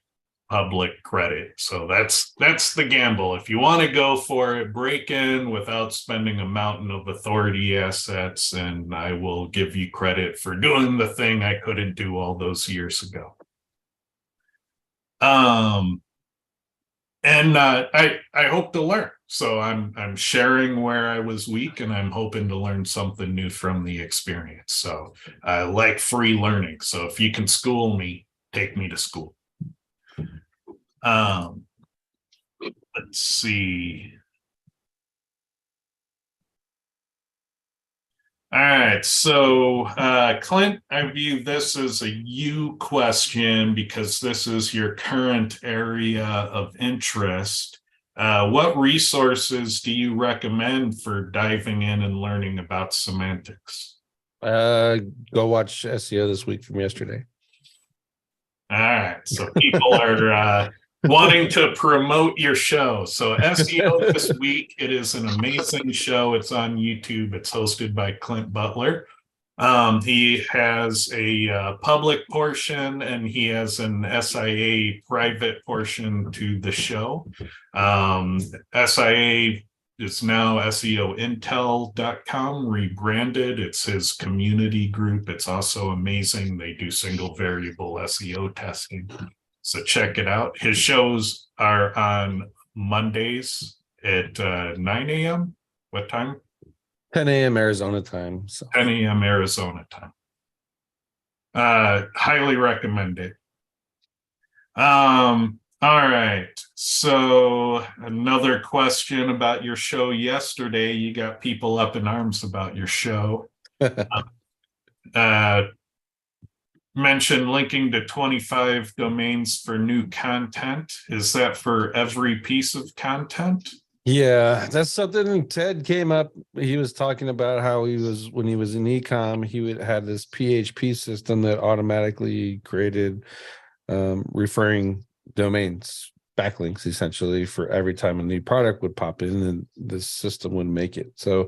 public credit. So that's the gamble. If you want to go for it, break in without spending a mountain of authority assets, and I will give you credit for doing the thing I couldn't do all those years ago. And I hope to learn. So I'm sharing where I was weak, and I'm hoping to learn something new from the experience. So I like free learning. So if you can school me, take me to school. Let's see. All right, so Clint, I view this as a you question because this is your current area of interest. What resources do you recommend for diving in and learning about semantics? Go watch SEO this week from yesterday. All right. So people are wanting to promote your show. So SEO this week, it is an amazing show. It's on YouTube. It's hosted by Clint Butler. He has a public portion and he has an SIA private portion to the show. SIA is now SEOintel.com, rebranded. It's his community group. It's also amazing. They do single variable SEO testing. So check it out. His shows are on Mondays at 9 a.m. What time? 10 a.m. Arizona time. So 10 a.m. Arizona time. Highly recommend it. All right. So another question about your show yesterday. You got people up in arms about your show. Mentioned linking to 25 domains for new content. Is that for every piece of content? yeah, that's something Ted came up. He was talking about how he was, when he was in ecom, he would had this PHP system that automatically created referring domains, backlinks essentially, for every time a new product would pop in, and the system would make it. So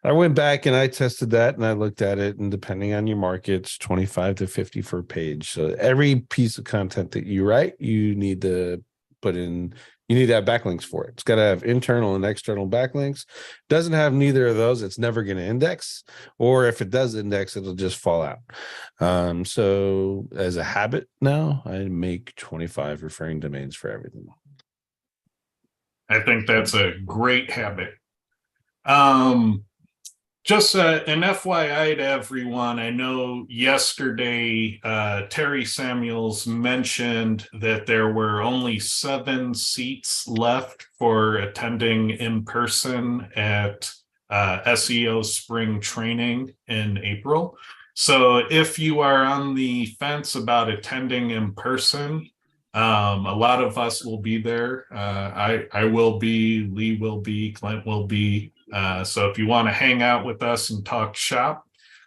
I went back and I tested that and I looked at it, and depending on your markets, 25 to 50 for a page. So every piece of content that you write, you need to put in, you need to have backlinks for it. It's got to have internal and external backlinks. Doesn't have neither of those, it's never going to index, or if it does index, it'll just fall out. So as a habit now, I make 25 referring domains for everything. I think that's a great habit. Just an FYI to everyone, I know yesterday Terry Samuels mentioned that there were only 7 seats left for attending in person at SEO spring training in April. So if you are on the fence about attending in person, a lot of us will be there. I will be, Lee will be, Clint will be. So if you want to hang out with us and talk shop,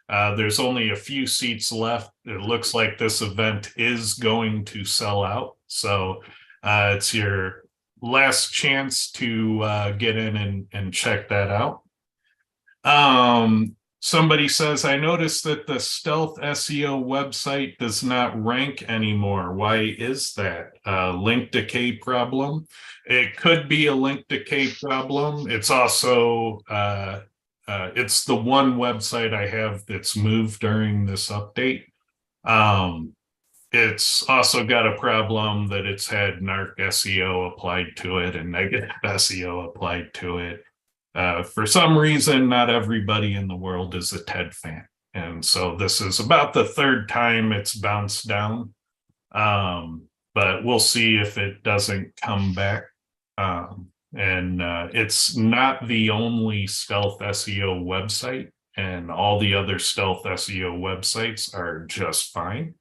there's only a few seats left. It looks like this event is going to sell out. So it's your last chance to get in and check that out. Somebody says, I noticed that the Stealth SEO website does not rank anymore. Why is that? Link decay problem? It could be a link decay problem. It's also, it's the one website I have that's moved during this update. It's also got a problem that it's had narc SEO applied to it and negative SEO applied to it. For some reason, not everybody in the world is a TED fan. And so this is about the 3rd time it's bounced down. But we'll see if it doesn't come back. It's not the only stealth SEO website, and all the other stealth SEO websites are just fine.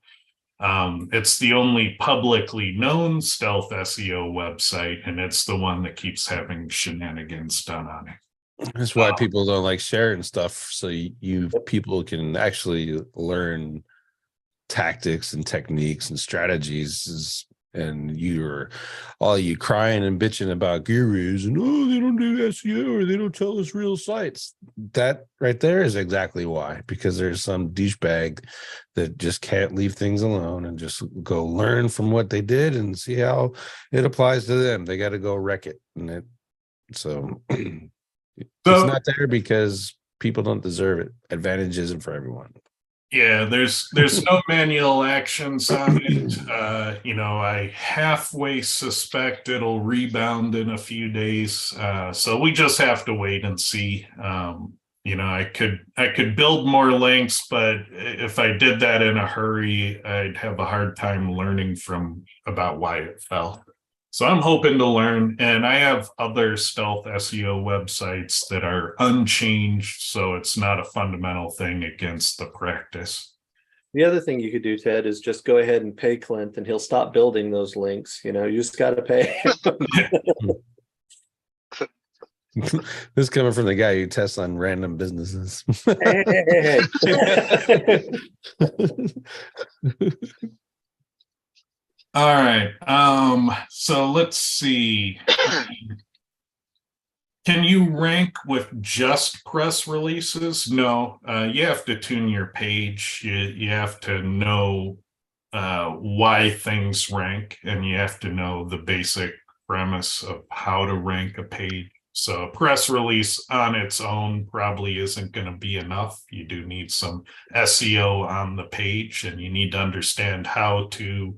It's the only publicly known stealth SEO website, and it's the one that keeps having shenanigans done on it. That's why people don't like sharing stuff. So you people can actually learn tactics and techniques and strategies. And you're all you crying and bitching about gurus and they don't do SEO or they don't tell us real sites. That right there is exactly why, because there's some douchebag that just can't leave things alone and just go learn from what they did and see how it applies to them. They got to go wreck it. And so it's not there because people don't deserve it. Advantage isn't for everyone. Yeah, there's no manual actions on it. I halfway suspect it'll rebound in a few days. So we just have to wait and see. I could build more links, but if I did that in a hurry, I'd have a hard time learning about why it fell. So I'm hoping to learn, and I have other stealth SEO websites that are unchanged, so it's not a fundamental thing against the practice. The other thing you could do, Ted, is just go ahead and pay Clint and he'll stop building those links. You just got to pay. This coming from the guy who tests on random businesses. Hey. All right. So let's see. Can you rank with just press releases? No. You have to tune your page. You have to know why things rank, and you have to know the basic premise of how to rank a page. So a press release on its own probably isn't going to be enough. You do need some SEO on the page, and you need to understand how to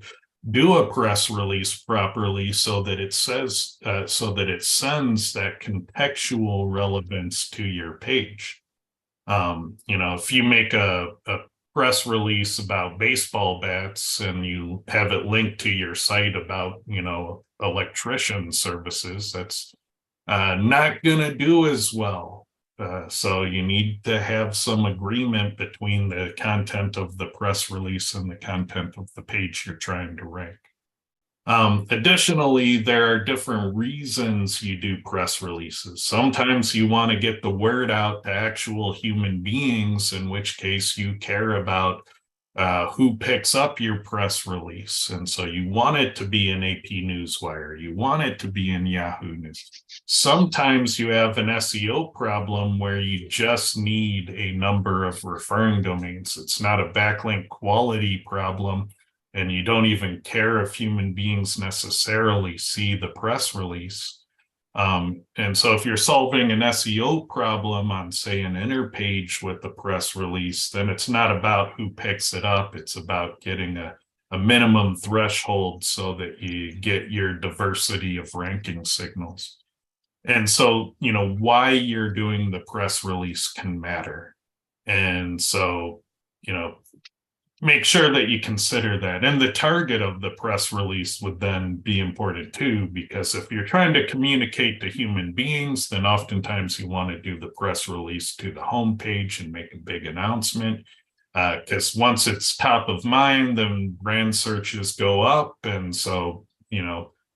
do a press release properly so that it says so that it sends that contextual relevance to your page. If you make a press release about baseball bats and you have it linked to your site about electrician services, that's not going to do as well. So you need to have some agreement between the content of the press release and the content of the page you're trying to rank. Additionally, there are different reasons you do press releases. Sometimes you want to get the word out to actual human beings, in which case you care about who picks up your press release. And so you want it to be an AP Newswire. You want it to be in Yahoo News. Sometimes you have an SEO problem where you just need a number of referring domains. It's not a backlink quality problem, and you don't even care if human beings necessarily see the press release. And so if you're solving an SEO problem on, say, an inner page with the press release, then it's not about who picks it up. It's about getting a minimum threshold so that you get your diversity of ranking signals. And so, why you're doing the press release can matter. And so, make sure that you consider that. And the target of the press release would then be important too, because if you're trying to communicate to human beings, then oftentimes you want to do the press release to the homepage and make a big announcement. Because once it's top of mind, then brand searches go up. And so,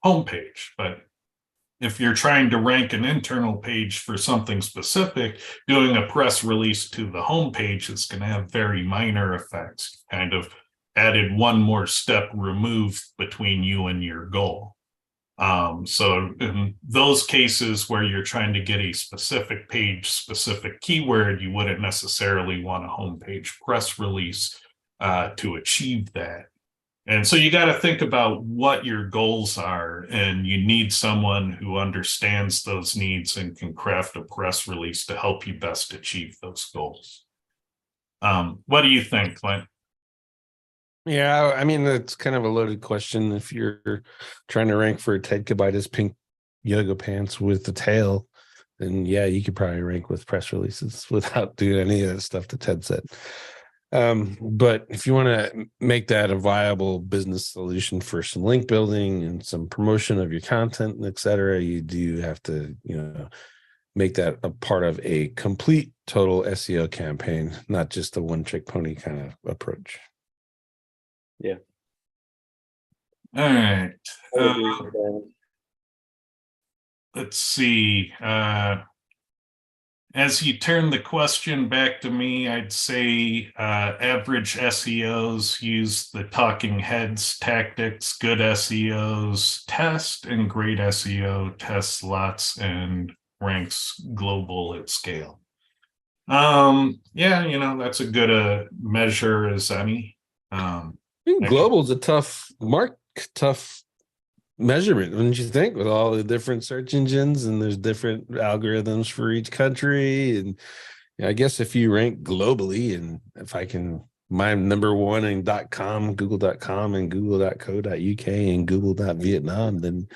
homepage. But if you're trying to rank an internal page for something specific, doing a press release to the homepage is going to have very minor effects. Kind of added one more step removed between you and your goal. So in those cases where you're trying to get a specific page, specific keyword, you wouldn't necessarily want a homepage press release to achieve that. And so you got to think about what your goals are, and you need someone who understands those needs and can craft a press release to help you best achieve those goals. What do you think, Clint? Yeah, I mean, that's kind of a loaded question. If you're trying to rank for Ted could buy his pink yoga pants with the tail, then yeah, you could probably rank with press releases without doing any of that stuff that Ted said. But if you want to make that a viable business solution for some link building and some promotion of your content, et cetera, you do have to, make that a part of a complete total SEO campaign, not just a one-trick pony kind of approach. Yeah. All right. I would agree with that. Let's see. As you turn the question back to me, I'd say average SEOs use the talking heads tactics. Good SEOs test, and great SEO tests lots and ranks global at scale. Yeah, that's a good measure as any. I think global is a tough measurement, wouldn't you think, with all the different search engines and there's different algorithms for each country. And I guess if you rank globally, and if I can, my number one in .com, google.com and google.co.uk and google.vietnam, then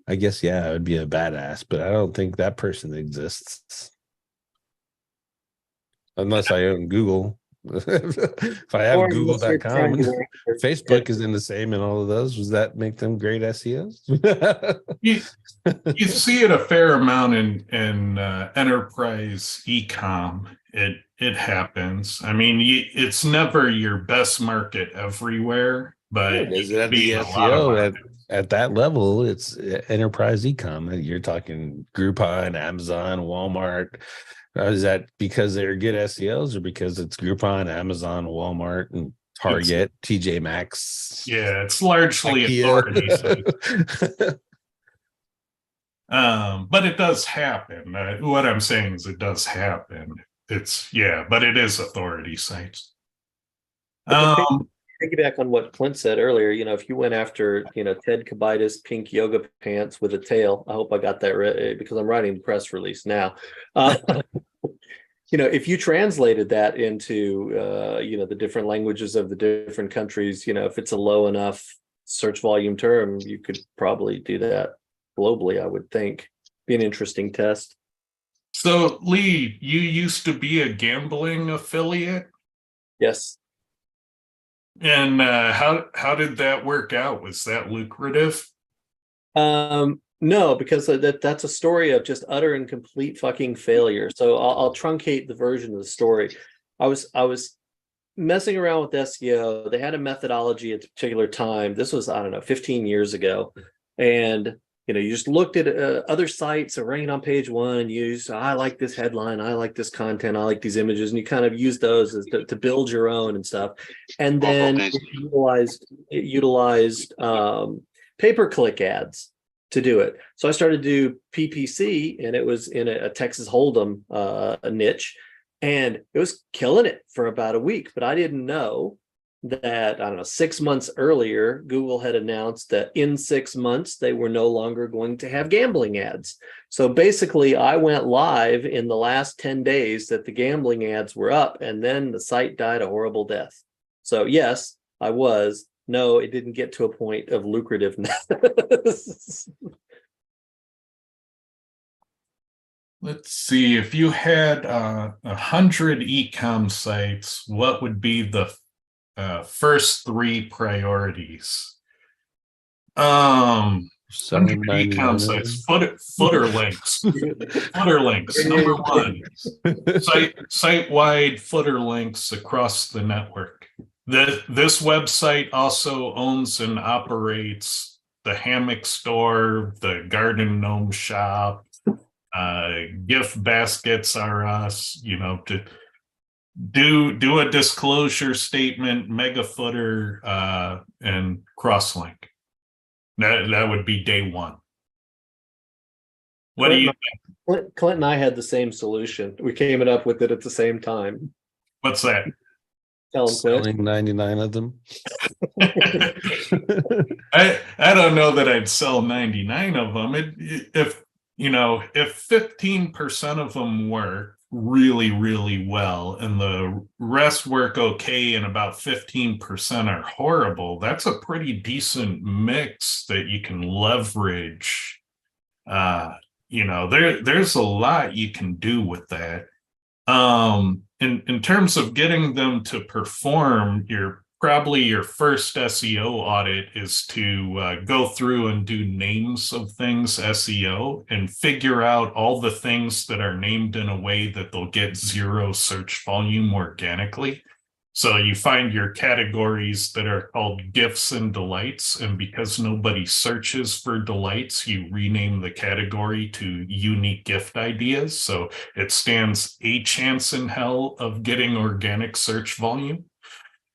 I guess, yeah, it would be a badass, but I don't think that person exists unless I own Google. If I have google.com, Facebook is in the same and all of those, does that make them great SEOs? you see it a fair amount in enterprise e-com. It happens. I mean, it's never your best market everywhere. but Is you it could at be the in a lot of SEO markets. at that level? It's enterprise ecom. You're talking Groupon, Amazon, Walmart. Is that because they're good SEOs or because it's Groupon, Amazon, Walmart, and It's Target, TJ Maxx, yeah, it's largely authority sites. IKEA? But it does happen. What I'm saying is it does happen. It's yeah, but it is authority sites. But to Um, piggyback on what Clint said earlier, if you went after, Ted Kabitis pink yoga pants with a tail, I hope I got that right because I'm writing the press release now. If you translated that into, the different languages of the different countries, if it's a low enough search volume term, you could probably do that globally, I would think. Be an interesting test. so Lee, you used to be a gambling affiliate, Yes. and how did that work out? Was that lucrative? No, because that's a story of just utter and complete fucking failure. So I'll truncate the version of the story. I was messing around with SEO. They had a methodology at a particular time. This was, I don't know, 15 years ago. And you just looked at other sites that ranked on page one. I like this headline, I like this content, I like these images, and you kind of use those as to build your own and stuff. And then it utilized pay-per-click ads to do it. So I started to do PPC, and it was in a Texas Hold'em niche, and it was killing it for about a week. But I didn't know that, I don't know, 6 months earlier, Google had announced that in 6 months, they were no longer going to have gambling ads. So basically, I went live in the last 10 days that the gambling ads were up, and then the site died a horrible death. So yes, I was. No, it didn't get to a point of lucrativeness. Let's see. If you had 100 ecom sites, what would be the first three priorities? 100 Selling 99 ecom of sites, them. footer links, footer links. Number one, site-wide footer links across the network. This website also owns and operates the hammock store, the garden gnome shop, gift baskets are us, to do a disclosure statement, mega footer, and crosslink. That would be day one. What do you think? Clint and I had the same solution. We came up with it at the same time. What's that? Tell him, Clint. Selling 99 of them. I don't know that I'd sell 99 of them. If 15% of them work really, really well and the rest work okay and about 15% are horrible, that's a pretty decent mix that you can leverage. There's a lot you can do with that. In terms of getting them to perform, probably your first SEO audit is to go through and do names of things SEO and figure out all the things that are named in a way that they'll get zero search volume organically. So you find your categories that are called gifts and delights, and because nobody searches for delights, you rename the category to unique gift ideas. So it stands a chance in hell of getting organic search volume.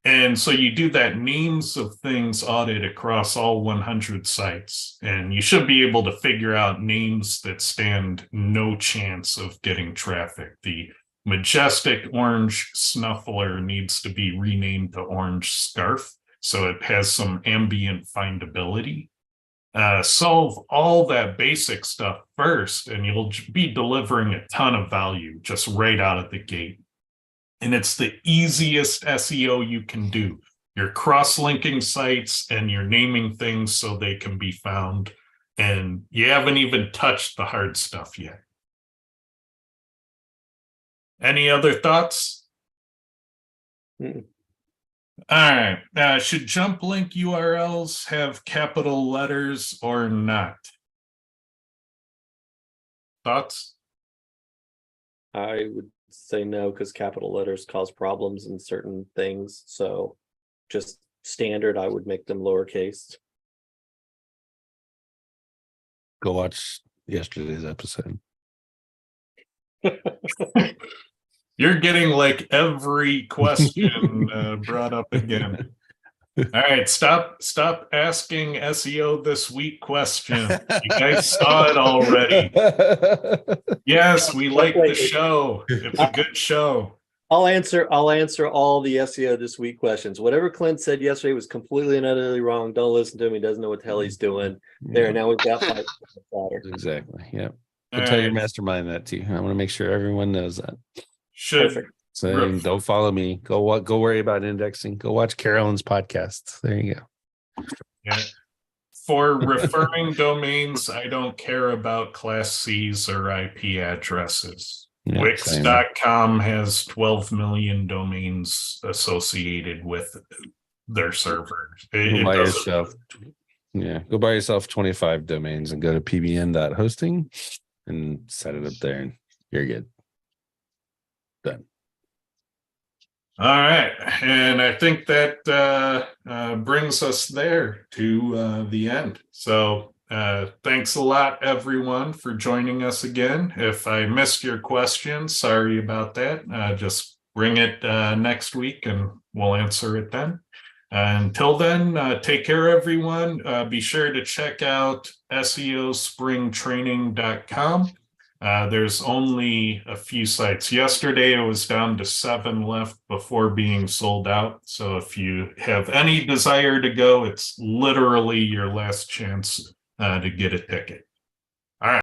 And so you do that names of things audit across all 100 sites, and you should be able to figure out names that stand no chance of getting traffic. The majestic orange snuffler needs to be renamed to orange scarf, so it has some ambient findability. Solve all that basic stuff first, and you'll be delivering a ton of value just right out of the gate. And it's the easiest SEO you can do. You're cross-linking sites and you're naming things so they can be found. And you haven't even touched the hard stuff yet. Any other thoughts? Mm. All right. Should jump link URLs have capital letters or not? Thoughts? I would say no, because capital letters cause problems in certain things. So just standard, I would make them lowercase. Go watch yesterday's episode. You're getting like every question brought up again. All right, stop asking SEO this week question. You guys saw it already. Yes, we like the show. It's a good show. I'll answer all the SEO this week questions. Whatever Clint said yesterday was completely and utterly wrong. Don't listen to him. He doesn't know what the hell he's doing. There, now we've got 5 platter. Exactly. Yeah. All Tell your right. mastermind that too. I want to make sure everyone knows that. Should Perfect. Saying don't follow me. Go worry about indexing. Go watch Carolyn's podcast. There you go. yeah. For referring domains, I don't care about Class C's or IP addresses. Yeah, Wix.com has 12 million domains associated with their servers. Go buy yourself 25 domains and go to pbn.hosting and set it up there and you're good. Done. All right. And I think that brings us there to the end. So thanks a lot, everyone, for joining us again. If I missed your question, sorry about that. Just bring it next week and we'll answer it then. Until then, take care, everyone. Be sure to check out SEOspringtraining.com. There's only a few sites. Yesterday, it was down to 7 left before being sold out. So if you have any desire to go, it's literally your last chance to get a ticket.